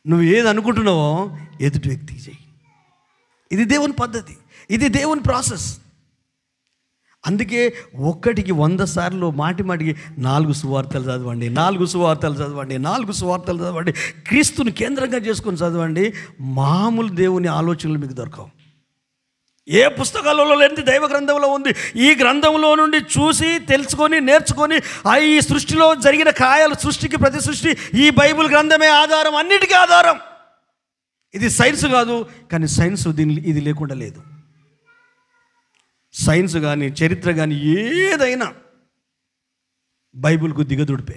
నువ్వు ఏది అనుకుంటున్నావో ఎదుటి వ్యక్తికి చెయ్యి. ఇది దేవుని పద్ధతి, ఇది దేవుని ప్రాసెస్. అందుకే 100 సార్లు మాటికి 4 సువార్తలు చదవండి, 4 సువార్తలు చదవండి, 4 సువార్తలు చదవండి. క్రీస్తుని కేంద్రంగా చేసుకొని చదవండి. మామూలు దేవుని ఆలోచనలు మీకు దొరకవు. ఏ పుస్తకాలలో లేనిది దైవ గ్రంథంలో ఉంది. ఈ గ్రంథంలో నుండి చూసి తెలుసుకొని నేర్చుకొని ఈ సృష్టిలో జరిగిన కార్యాలు, సృష్టికి ప్రతి సృష్టి ఈ బైబిల్ గ్రంథమే ఆధారం, అన్నిటికీ ఆధారం. ఇది సైన్స్ కాదు, కానీ సైన్స్ ఇది లేకుండా లేదు. సైన్స్ కానీ చరిత్ర కానీ ఏదైనా బైబిల్కు దిగదుడిపే.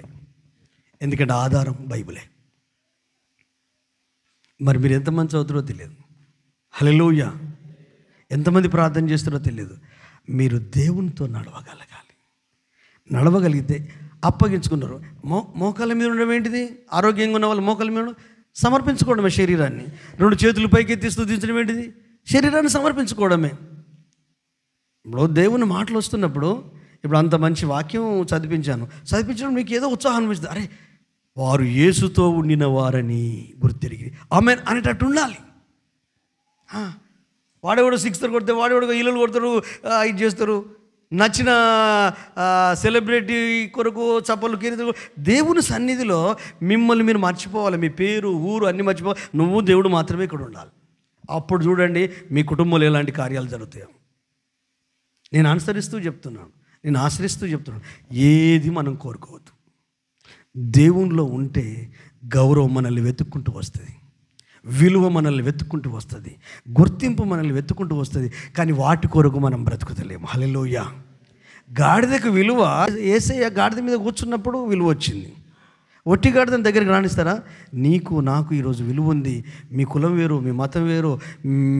ఎందుకంటే ఆధారం బైబిలే. మరి మీరు ఎంతమంది చదువుతారో తెలియదు. హల్లెలూయా. ఎంతమంది ప్రార్థన చేస్తారో తెలియదు. మీరు దేవునితో నడవగలిగితే అప్పగించుకున్నారు. మోకాళ్ళ మీద ఉండడం ఏంటిది? ఆరోగ్యంగా ఉన్న వాళ్ళు మోకాళ్ళ మీద సమర్పించుకోవడమే శరీరాన్ని. 2 చేతులు పైకెత్తి స్తుతించడం ఏంటిది? శరీరాన్ని సమర్పించుకోవడమే. ఇప్పుడు దేవుని మాటలు వస్తున్నప్పుడు, ఇప్పుడు అంత మంచి వాక్యం చదివించడం మీకు ఏదో ఉత్సాహం అనిపిస్తుంది. అరే, వారు యేసుతో ఉండిన వారని గుర్తిరిగి ఆమేన్ అనేటట్టు ఉండాలి. వాడేవాడు 6 కొడితే వాడేవాడు ఇల్లు కొడతారు, ఇది చేస్తారు. నచ్చిన సెలబ్రిటీ కొరకు చప్పలు కీర్తలు. దేవుని సన్నిధిలో మిమ్మల్ని మీరు మర్చిపోవాలి. మీ పేరు, ఊరు అన్నీ మర్చిపోవాలి. నువ్వు దేవుడు మాత్రమే ఇక్కడ ఉండాలి. అప్పుడు చూడండి మీ కుటుంబంలో ఎలాంటి కార్యాలు జరుగుతాయో. నేను ఆశ్రయిస్తూ చెప్తున్నాను. ఏది మనం కోరుకోవద్దు. దేవునిలో ఉంటే గౌరవం మనల్ని వెతుక్కుంటూ వస్తుంది, విలువ మనల్ని వెతుక్కుంటూ వస్తుంది, గుర్తింపు మనల్ని వెతుక్కుంటూ వస్తుంది. కానీ వాటి కొరకు మనం బ్రతుకుతలేము. హల్లెలూయా. గాడిదకు విలువ, యేసయ్య గాడిద మీద కూర్చున్నప్పుడు విలువ వచ్చింది. ఒట్టి గాడిదని దగ్గరికి రాణిస్తారా? నీకు నాకు ఈరోజు విలువ ఉంది. మీ కులం వేరు, మీ మతం వేరు,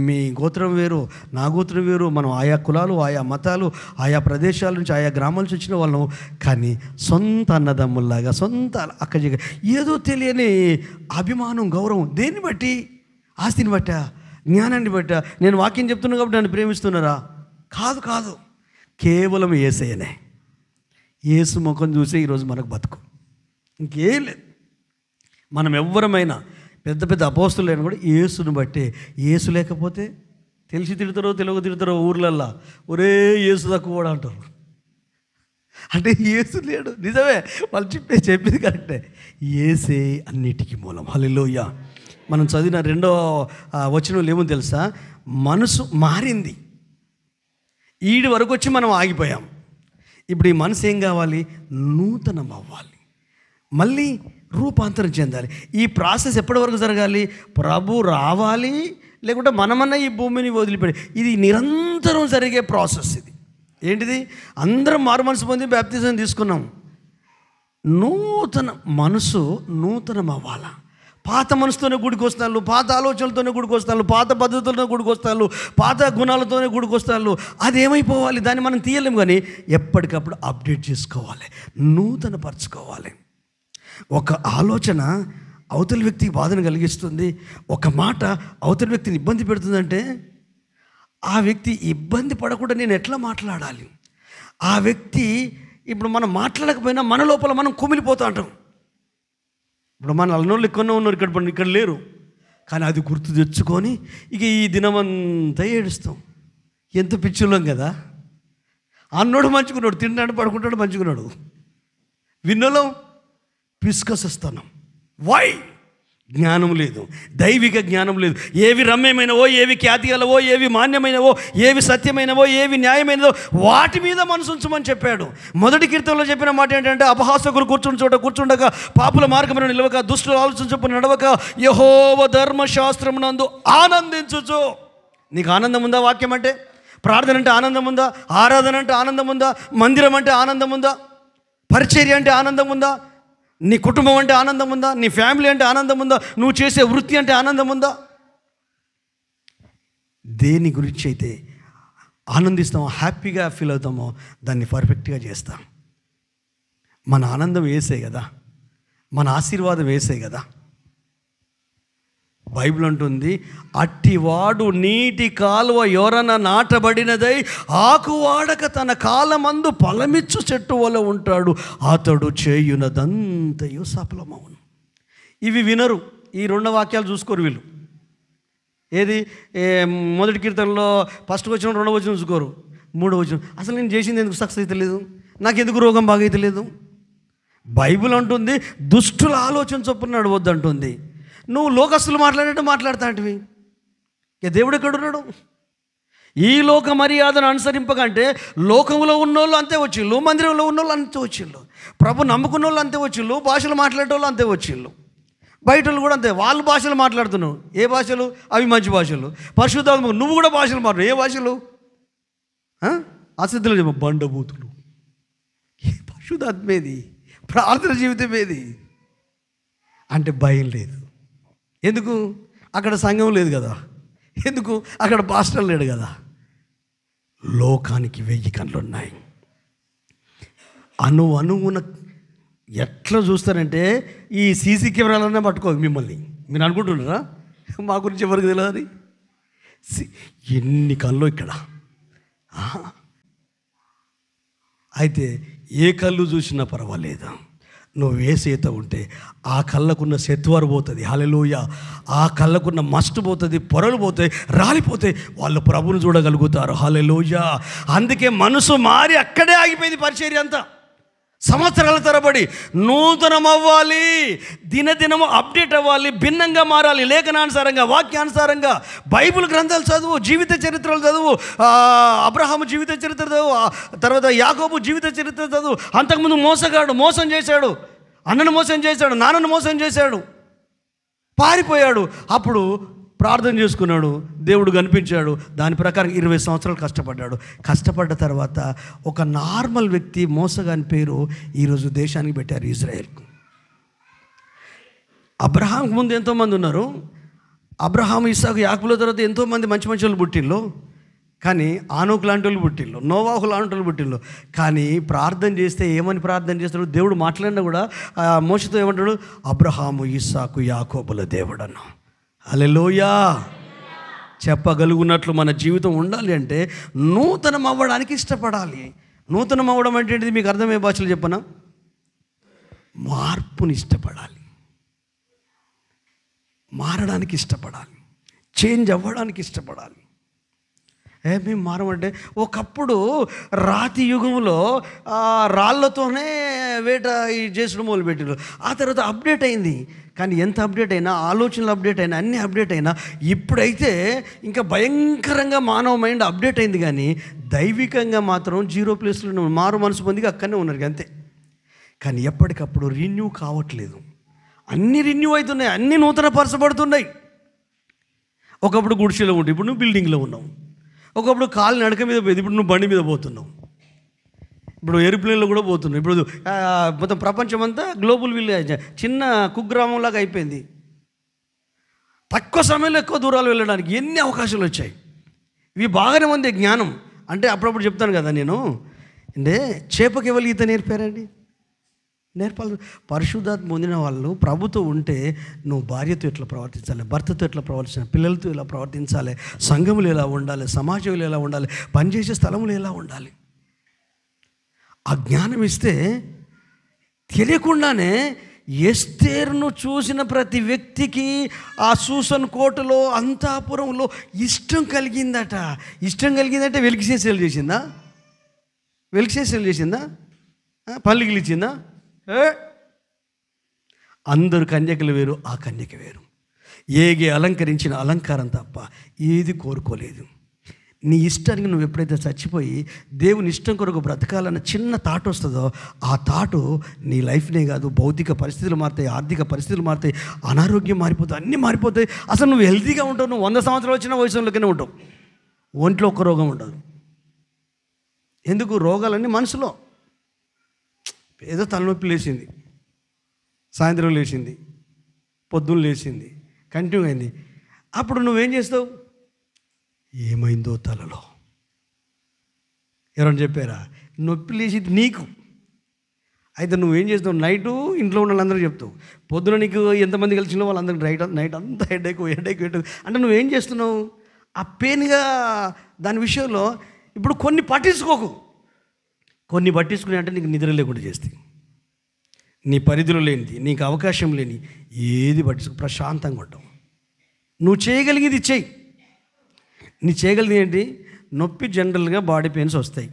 మీ గోత్రం వేరు, నా గోత్రం వేరు. మనం ఆయా కులాలు, ఆయా మతాలు, ఆయా ప్రదేశాల నుంచి, ఆయా గ్రామాల నుంచి వచ్చిన వాళ్ళం. కానీ సొంత అన్నదమ్ముల్లాగా, సొంత అక్కజ ఏదో తెలియని అభిమానం, గౌరవం. దేన్ని బట్టి? ఆస్తిని బట్టా, జ్ఞానాన్ని బట్టా? నేను వాక్యం చెప్తున్నా కాబట్టి నన్ను ప్రేమిస్తున్నారా? కాదు. కేవలం యేసయ్యనే. యేసు ముఖం చూసే ఈరోజు మనకు బతుకు, ఇంకేం లేదు. మనం ఎవ్వరమైనా పెద్ద పెద్ద అపోస్తులైనా కూడా యేసుని బట్టే. యేసు లేకపోతే తెలిసి తిడతారో తెలియక తిడతారో ఊర్లల్లా, ఒరే యేసు తక్కువ కూడా అంటారు. అంటే యేసు లేడు. నిజమే, వాళ్ళు చెప్పింది కరెక్టే. యేసే అన్నిటికీ మూలం. హల్లెలూయా. మనం చదివిన 2వ వచనంలో ఏమో తెలుసా? మనసు మారింది. ఈడి వరకు వచ్చి మనం ఆగిపోయాం. ఇప్పుడు ఈ మనసు ఏం కావాలి? నూతనం అవ్వాలి, మళ్ళీ రూపాంతరం చెందాలి. ఈ ప్రాసెస్ ఎప్పటి వరకు జరగాలి? ప్రభు రావాలి, లేకుంటే మనమన్నా ఈ భూమిని వదిలిపెట్టి. ఇది నిరంతరం జరిగే ప్రాసెస్. ఇది ఏంటిది? అందరం మారు మనసు పొంది బాప్తిజం తీసుకున్నాం. మనసు నూతనం అవ్వాలా, పాత మనసుతోనే గుడికి వస్తాను, పాత ఆలోచనలతోనే గుడికి వస్తాను, పాత పద్ధతులతోనే గుడికి వస్తాను, పాత గుణాలతోనే గుడికి వస్తాను. అది ఏమైపోవాలి, దాన్ని మనం తీయలేము. కానీ ఎప్పటికప్పుడు అప్డేట్ చేసుకోవాలి, నూతన పరచుకోవాలి. ఒక ఆలోచన అవతలి వ్యక్తికి బాధను కలిగిస్తుంది, ఒక మాట అవతలి వ్యక్తిని ఇబ్బంది పెడుతుందంటే ఆ వ్యక్తి ఇబ్బంది పడకుండా నేను ఎట్లా మాట్లాడాలి. ఆ వ్యక్తి ఇప్పుడు మనం మాట్లాడకపోయినా మన లోపల మనం కుమిలిపోతూ ఉంటాం. ఇప్పుడు మన అన్నోళ్ళు ఇక్కడ ఉన్నారు, ఇక్కడ లేరు, కానీ అది గుర్తు తెచ్చుకొని ఇక ఈ దినమంతా ఏడుస్తాం. ఎంత పిచ్చులం కదా. అన్నోడు మంచుకున్నాడు, తిన్నాడు, పడుకుంటాడు, మంచుకున్నాడు. విన్నోళ్ళం పిసుకసిస్తాను. వై? జ్ఞానం లేదు, దైవిక జ్ఞానం లేదు. ఏవి రమ్యమైనవో, ఏవి ఖ్యాతిగలవో, ఏవి మాన్యమైనవో, ఏవి సత్యమైనవో, ఏవి న్యాయమైనవో వాటి మీద మనసు ఉంచమని చెప్పాడు. మొదటి కీర్తనలో చెప్పిన మాట ఏంటంటే, అపహాసకులు కూర్చుని చోట కూర్చుండగా, పాపుల మార్గమున నిలవక, దుష్టులు ఆలోచన చొప్పున నడవక, యెహోవా ధర్మశాస్త్రమునందు ఆనందించుచు. నీకు ఆనందం ఉందా? వాక్యం అంటే, ప్రార్థన అంటే ఆనందం ఉందా? ఆరాధన అంటే ఆనందం ఉందా? మందిరం అంటే ఆనందం ఉందా? పరిచర్య అంటే ఆనందం ఉందా? నీ కుటుంబం అంటే ఆనందం ఉందా? నీ ఫ్యామిలీ అంటే ఆనందం ఉందా? నువ్వు చేసే వృత్తి అంటే ఆనందం ఉందా? దేని గురించి అయితే ఆనందిస్తామో, హ్యాపీగా ఫీల్ అవుతామో దాన్ని పర్ఫెక్ట్గా చేస్తాం. మన ఆనందం వేసే కదా, మన ఆశీర్వాదం వేసే కదా. బైబిల్ అంటుంది, అట్టివాడు నీటి కాలువ ఎవరన నాటబడినదై ఆకువాడక తన కాలమందు ఫలమిచ్చు చెట్టు వల్ల ఉంటాడు, అతడు చేయునదంతయు సఫలమవును. ఇవి వినరు. ఈ 2 వాక్యాలు చూసుకోరు వీళ్ళు. ఏది మొదటి కీర్తనలో ఫస్ట్ వచ్చిన 2వ వచనం చూసుకోరు, 3వ వచనం అసలు నేను చేసింది ఎందుకు సక్సెస్ అయితే లేదు, నాకు ఎందుకు రోగం బాగైతే లేదు. బైబిల్ అంటుంది దుష్టుల ఆలోచన చొప్పున నడవద్దంటుంది. నువ్వు లోకస్తులు మాట్లాడేట్టు మాట్లాడతాంటివి. ఇక దేవుడు ఎక్కడున్నాడు? ఈ లోక మర్యాదను అనుసరింపకంటే లోకంలో ఉన్నోళ్ళు అంతే వచ్చిళ్ళు, మందిరంలో ఉన్నోళ్ళు అంతే వచ్చిళ్ళు, ప్రభు నమ్ముకున్న వాళ్ళు అంతే వచ్చిళ్ళు, భాషలు మాట్లాడేటోళ్ళు అంతే వచ్చిళ్ళు, బయట వాళ్ళు కూడా అంతే. వాళ్ళు భాషలు మాట్లాడుతున్నావు. ఏ భాషలు? అవి మంచి భాషలు. పరిశుద్ధాత్మ నువ్వు కూడా భాషలు మాట్లాడు. ఏ భాషలు? అసిద్ధులు చెప్ప బండబూతులు. పరిశుద్ధాత్మేది? ప్రార్థన జీవితం ఏది అంటే భయం లేదు. ఎందుకు? అక్కడ సంఘం లేదు కదా. ఎందుకు? అక్కడ పాస్టర్ లేడు కదా. లోకానికి 1000 కళ్ళు ఉన్నాయి. అణువున ఎట్లా చూస్తారంటే ఈ సీసీ కెమెరాలనే పట్టుకోదు మిమ్మల్ని. మీరు అనుకుంటున్నారా మా గురించి ఎవరికి తెలియదు? ఎన్ని కళ్ళు ఇక్కడ. అయితే ఏ కళ్ళు చూసినా పర్వాలేదు, నువ్వు ఏ సేత ఉంటే ఆ కళ్ళకున్న శత్వారు పోతుంది. హల్లెలూయా. ఆ కళ్ళకున్న మస్ట్ పోతుంది, పొరలు పోతాయి, రాలిపోతాయి. వాళ్ళు ప్రభువును చూడగలుగుతారు. హల్లెలూయా. అందుకే మనసు మారి అక్కడే ఆగిపోయింది పరిచర్య అంతా. సంవత్సరాల తరబడి నూతనం అవ్వాలి, దినదినము అప్డేట్ అవ్వాలి, భిన్నంగా మారాలి. లేఖనానుసారంగా, వాక్యానుసారంగా బైబిల్ గ్రంథాలు చదువు, జీవిత చరిత్రలు చదువు. అబ్రహాము జీవిత చరిత్ర చదువు, తర్వాత యాకోబు జీవిత చరిత్ర చదువు. అంతకుముందు మోసగాడు, మోసం చేశాడు, అన్నను మోసం చేశాడు, నాన్నను మోసం చేశాడు, పారిపోయాడు. అప్పుడు ప్రార్థన చేసుకున్నాడు, దేవుడు కనిపించాడు. దాని ప్రకారం 20 సంవత్సరాలు కష్టపడ్డాడు. కష్టపడ్డ తర్వాత ఒక నార్మల్ వ్యక్తి, మోసగాని పేరు ఈరోజు దేశానికి పెట్టారు, ఇజ్రాయెల్కు. అబ్రహాంకు ముందు ఎంతోమంది ఉన్నారు. అబ్రహాం, ఇస్సాకు, యాకోబుల తర్వాత ఎంతోమంది మంచి మంచి వాళ్ళు పుట్టిళ్ళు. కానీ ఆనోకు లాంటి వాళ్ళు పుట్టిళ్ళు, నోవాహు లాంటి వాళ్ళు పుట్టిళ్ళు. కానీ ప్రార్థన చేస్తే ఏమని ప్రార్థన చేస్తాడు? దేవుడు మాట్లాడినా కూడా మోషతో ఏమంటాడు? అబ్రహాము, ఇస్సాకు, యాకోబుల దేవుడు అన్నా. హల్లెలూయా. చెప్పగలుగున్నట్లు మన జీవితం ఉండాలి అంటే నూతనం అవ్వడానికి ఇష్టపడాలి. నూతనం అవ్వడం అంటే ఏంటిది? మీకు అర్థమయ్యే భాషలు చెప్పనా? మార్పుని ఇష్టపడాలి, మారడానికి ఇష్టపడాలి, చేంజ్ అవ్వడానికి ఇష్టపడాలి. మేము మారమంటే ఒకప్పుడు రాతి యుగంలో రాళ్ళతోనే వేట చేసుడు మొదలుపెట్టారు. ఆ తర్వాత అప్డేట్ అయింది. కానీ ఎంత అప్డేట్ అయినా, ఆలోచనలు అప్డేట్ అయినా, అన్నీ అప్డేట్ అయినా, ఇప్పుడైతే ఇంకా భయంకరంగా మానవ మైండ్ అప్డేట్ అయింది. కానీ దైవికంగా మాత్రం 0 ప్లేస్లో మారు మనసు పొందిగా అక్కడనే ఉన్నారు అంతే. కానీ ఎప్పటికప్పుడు రిన్యూ కావట్లేదు. అన్నీ రిన్యూ అవుతున్నాయి, అన్నీ నూతన పరచబడుతున్నాయి. ఒకప్పుడు గుడిసెలో ఉంటే ఇప్పుడు నువ్వు బిల్డింగ్లో ఉన్నావు. ఒకప్పుడు కాలు నడక మీద పోయేది, ఇప్పుడు నువ్వు బండి మీద పోతున్నావు. ఇప్పుడు ఏరోప్లేన్లో కూడా పోతున్నావు. ఇప్పుడు మొత్తం ప్రపంచం అంతా గ్లోబల్ విలేజ్, చిన్న కుగ్రామంలాగా అయిపోయింది. తక్కువ సమయంలో ఎక్కువ దూరాలు వెళ్ళడానికి ఎన్ని అవకాశాలు వచ్చాయి. ఇవి బాగానే ఉంది జ్ఞానం. అంటే అప్పుడప్పుడు చెప్తాను కదా నేను, అంటే చేపకి ఎవరు ఈత నేర్పారండి? నేర్పాలి. పరిశుద్ధాత్మ పొందిన వాళ్ళు ప్రభుతో ఉంటే నువ్వు భార్యతో ఎట్లా ప్రవర్తించాలి, భర్తతో ఎట్లా ప్రవర్తించాలి, పిల్లలతో ఎలా ప్రవర్తించాలి, సంఘములు ఎలా ఉండాలి, సమాజంలో ఎలా ఉండాలి, పనిచేసే స్థలములు ఎలా ఉండాలి, ఆ జ్ఞానం ఇస్తే తెలియకుండానే ఎస్తేరును చూసిన ప్రతి వ్యక్తికి ఆ సూసన్ కోటలో అంతఃపురంలో ఇష్టం కలిగిందట. ఇష్టం కలిగిందంటే వెలికిసేసేలు చేసిందా? వెలికిసేసేలు చేసిందా? పల్లికిలు ఇచ్చిందా? అందరు కన్యకలు వేరు, ఆ కన్యక వేరు. ఏగే అలంకరించిన అలంకారం తప్ప ఏది కోరుకోలేదు. నీ ఇష్టానికి నువ్వు ఎప్పుడైతే చచ్చిపోయి దేవుని ఇష్టం కొరకు బ్రతకాలన్న చిన్న థాట్ వస్తుందో, ఆ థాటు నీ లైఫ్నే కాదు, భౌతిక పరిస్థితులు మారుతాయి, ఆర్థిక పరిస్థితులు మారుతాయి, అనారోగ్యం మారిపోతాయి, అన్నీ మారిపోతాయి. అసలు నువ్వు హెల్తీగా ఉంటావు. నువ్వు 100 సంవత్సరాలు వచ్చిన వయసులోనే ఉంటావు. ఒంట్లో ఒక్క రోగం ఉండదు. ఎందుకు? రోగాలన్నీ మనసులో. ఏదో తలనొప్పి లేచింది, సాయంత్రం లేచింది, పొద్దున్న లేచింది, కంటిన్యూ అయింది. అప్పుడు నువ్వేం చేస్తావు? ఏమైందో తలలో. ఎవరైనా చెప్పారా? నొప్పి లేచింది నీకు. అయితే నువ్వేం చేస్తావు? నైటు ఇంట్లో ఉన్న వాళ్ళందరూ చెప్తావు, పొద్దున నీకు ఎంతమంది కలిసినా వాళ్ళందరికీ నైట్ అంతా హెడేక్ అంటే నువ్వేం చేస్తున్నావు? ఆ పెయిన్గా దాని విషయంలో ఇప్పుడు కొన్ని పట్టించుకోకు. కొన్ని పట్టించుకుని అంటే నీకు నిద్ర లేకుండా చేస్తాయి. నీ పరిధిలో లేనిది, నీకు అవకాశం లేని ఏది పట్టించుకో, ప్రశాంతంగా ఉంటావు. నువ్వు చేయగలిగేది చెయ్యి. నీ చేయగలిగింది ఏంటి? నొప్పి జనరల్గా బాడీ పెయిన్స్ వస్తాయి,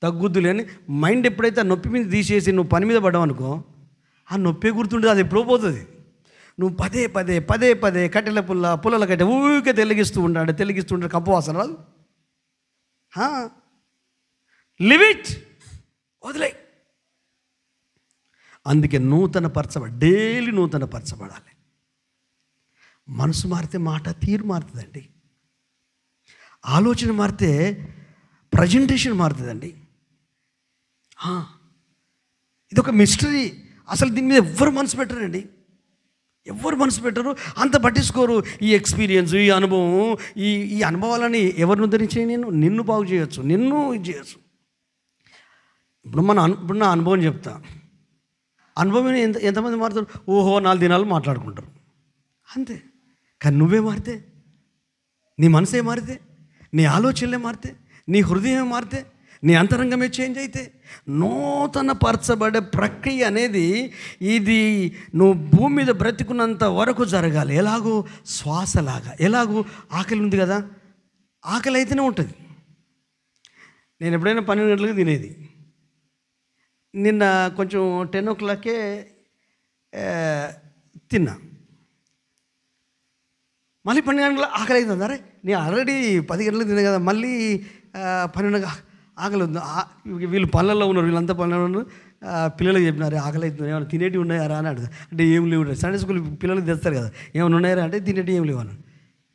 తగ్గుద్దు లేని మైండ్ ఎప్పుడైతే ఆ నొప్పి మీద తీసేసి నువ్వు పని మీద పడ్డావు అనుకో, ఆ నొప్పి గుర్తుంటుంది, అది ఎప్పుడో పోతుంది. నువ్వు పదే పదే పదే పదే కట్టెల పుల్లల కట్టె ఊరికే తెలిగిస్తూ ఉంటాడు కంపవాసన రాదు. లివ్ ఇట్, వదిలే. అందుకే డైలీ నూతన పరచబడాలి. మనసు మారితే మాట తీరు మారుతుందండి. ఆలోచన మారితే ప్రజెంటేషన్ మారుతుందండి. ఇదొక మిస్టరీ. అసలు దీని మీద ఎవ్వరు మనసు పెట్టరండి, ఎవ్వరు మనసు పెట్టరు, అంత పట్టించుకోరు. ఈ ఎక్స్పీరియన్స్, ఈ అనుభవం, ఈ అనుభవాలని ఎవరిని ఉద్ధరించే? నిన్ను బాగు చేయొచ్చు, నిన్ను ఇది చేయొచ్చు. ఇప్పుడు నా అనుభవం చెప్తా. అనుభవం ఎంతమంది మారుతారు? ఓహో 4 దినాలు మాట్లాడుకుంటారు అంతే. కానీ నువ్వే మారితే, నీ మనసే మారితే, నీ ఆలోచనలే మారితే, నీ హృదయం మారితే, నీ అంతరంగమే చేంజ్ అయితే, నూతన పరచబడే ప్రక్రియ అనేది ఇది నువ్వు భూమి మీద బ్రతికున్నంత వరకు జరగాలి. ఎలాగో శ్వాసలాగా. ఎలాగో ఆకలి ఉంది కదా, ఆకలి అయితేనే ఉంటుంది. నేను ఎప్పుడైనా 12 గంటలకు తినేది. నిన్న కొంచెం 10 o'clock తిన్నా. మళ్ళీ 12 గంటల ఆకలి అవుతుంది. అరే నేను ఆల్రెడీ 10 గంటలకు తిన్నా కదా, మళ్ళీ 12 ఆకలి ఉంది. వీళ్ళు పనులలో ఉన్నారు, వీళ్ళంతా పనులలో ఉన్నారు. పిల్లలకు చెప్పినారు ఆకలి అవుతుంది, ఏమైనా తినేటివి ఉన్నాయారా అని అడుగుతా. అంటే ఏం లేవు. సండే స్కూల్ పిల్లలకు తెస్తారు కదా, ఏమైనా ఉన్నాయారా అంటే తినేటివి ఏం లేవు అన్నాడు.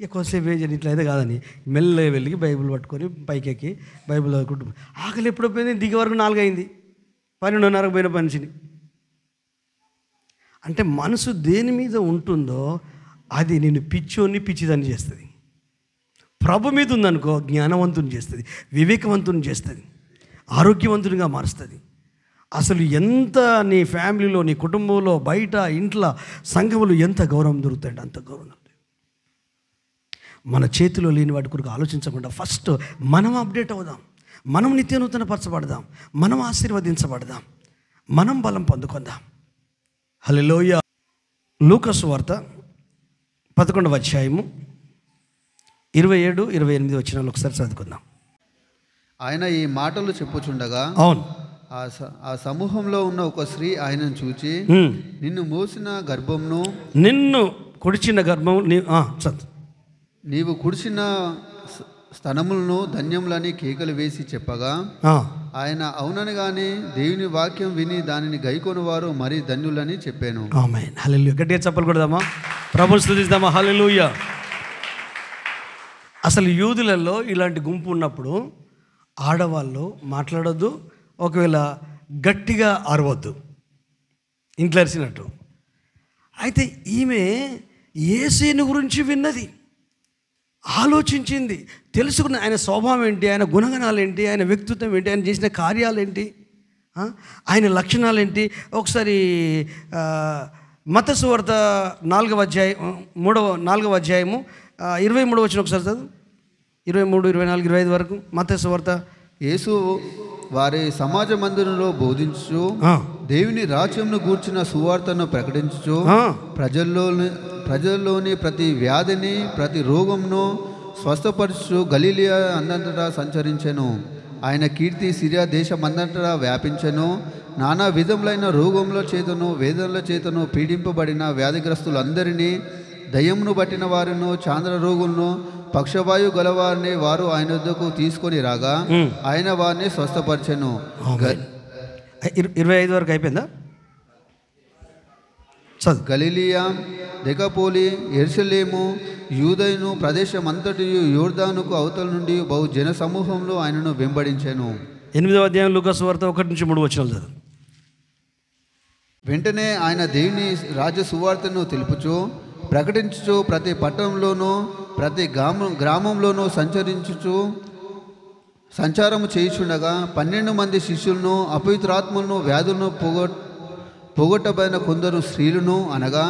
ఎక్కువసేపు ఏం చేయండి, ఇట్లయితే కాదని మెల్లగా వెళ్ళి బైబిల్ పట్టుకొని పైకెక్కి బైబిల్ చదువుకుంటూ ఆకలి ఎప్పుడు పోయింది? దిగే వరకు 4 అయింది, 12:30 పోయిన మనిషిని. అంటే మనసు దేని మీద ఉంటుందో అది నేను పిచ్చిదాన్ని చేస్తుంది. ప్రభు మీద ఉందనుకో జ్ఞానవంతుని చేస్తుంది, వివేకవంతుని చేస్తుంది, ఆరోగ్యవంతునిగా మారుస్తుంది. అసలు ఎంత నీ ఫ్యామిలీలో, నీ కుటుంబంలో, బయట, ఇంట్లో, సంఘములు ఎంత గౌరవం దొరుకుతాయంటే అంత గౌరవం దొరుకుతుంది. మన చేతిలో లేని వాటి కొరకు ఆలోచించకుండా ఫస్ట్ మనం అప్డేట్ అవుదాం, మనం నిత్యనూతన పరచబడదాం, మనం ఆశీర్వదించబడదాం, మనం బలం పొందుకుందాం. హల్లెలూయా. లూకా సువార్త 11వ అధ్యాయము 27, 28 వచనాలు ఒకసారి చదువుకుందాం. ఆయన ఈ మాటలు చెప్పుచుండగా అవును ఆ సమూహంలో ఉన్న ఒక స్త్రీ ఆయనను చూచి, నిన్ను మోసిన గర్భంను, నిన్ను కుడిచిన గర్భం, నీవు కుడిచిన స్తనములను ధన్యములని కేకలు వేసి చెప్పగా, ఆయన అవుననగానే దేవుని వాక్యం విని దానిని గైకొను వారు మరీ ధన్యులని చెప్పాను. ఆమేన్. హల్లెలూయా. గట్టిగా చప్పలు కొడదామా, ప్రభువుని స్తుతిద్దామా. హల్లెలూయా. అసలు యూదులలో ఇలాంటి గుంపు ఉన్నప్పుడు ఆడవాళ్ళు మాట్లాడొద్దు, ఒకవేళ గట్టిగా అరవద్దు, ఇంట్లో అరిచినట్టు. అయితే ఈమె యేసుని గురించి విన్నది, ఆలోచించింది, తెలుసుకున్న ఆయన స్వభావం ఏంటి, ఆయన గుణగణాలు ఏంటి, ఆయన వ్యక్తిత్వం ఏంటి, ఆయన చేసిన కార్యాలు ఏంటి, ఆయన లక్షణాలు ఏంటి. ఒకసారి మత్తయి సువార్త 4వ అధ్యాయము 23వ వచనం ఒకసారి చదువు. 23, 24, 25 వరకు మత్తయి సువార్త. యేసు వారి సమాజ మందిరంలో బోధించు, దేవుని రాజ్యంను గూర్చిన సువార్తను ప్రకటించు, ప్రజల్లోని ప్రతి వ్యాధిని ప్రతి రోగంను స్వస్థపరచు గలిలియా అందంతటా సంచరించెను. ఆయన కీర్తి సిరియా దేశమందంతటా వ్యాపించెను. నానా విధములైన రోగముల చేతను వేదనల చేతను పీడింపబడిన వ్యాధిగ్రస్తులందరినీ, దయ్యమును పట్టిన వారిను, చాంద్ర రోగులను, పక్షవాయు గలవారిని వారు ఆయన వద్దకు తీసుకొని రాగా ఆయన వారిని స్వస్థపరిచెను. 25 వరకు అయిపోయిందా? గలిలియా, దెకపోలి, యెరూషలేము, యూదయను ప్రదేశం అంతటియు, యోర్దానుకు అవతల నుండి బహు జన సమూహంలో ఆయనను వెంబడించెను. 8వ అధ్యాయం లూకా సువార్త 1-3 వచనాలు చదువు. వెంటనే ఆయన దేవుని రాజ్య సువార్తను తెలుపుచు ప్రకటించుచు ప్రతి పట్టణంలోనూ ప్రతి గ్రామంలోనూ సంచారము చేయుచుండగా 12 మంది శిష్యులను, అపవిత్రాత్మలను, వ్యాధులను పోగొట్టబడిన కొందరు స్త్రీలను, అనగా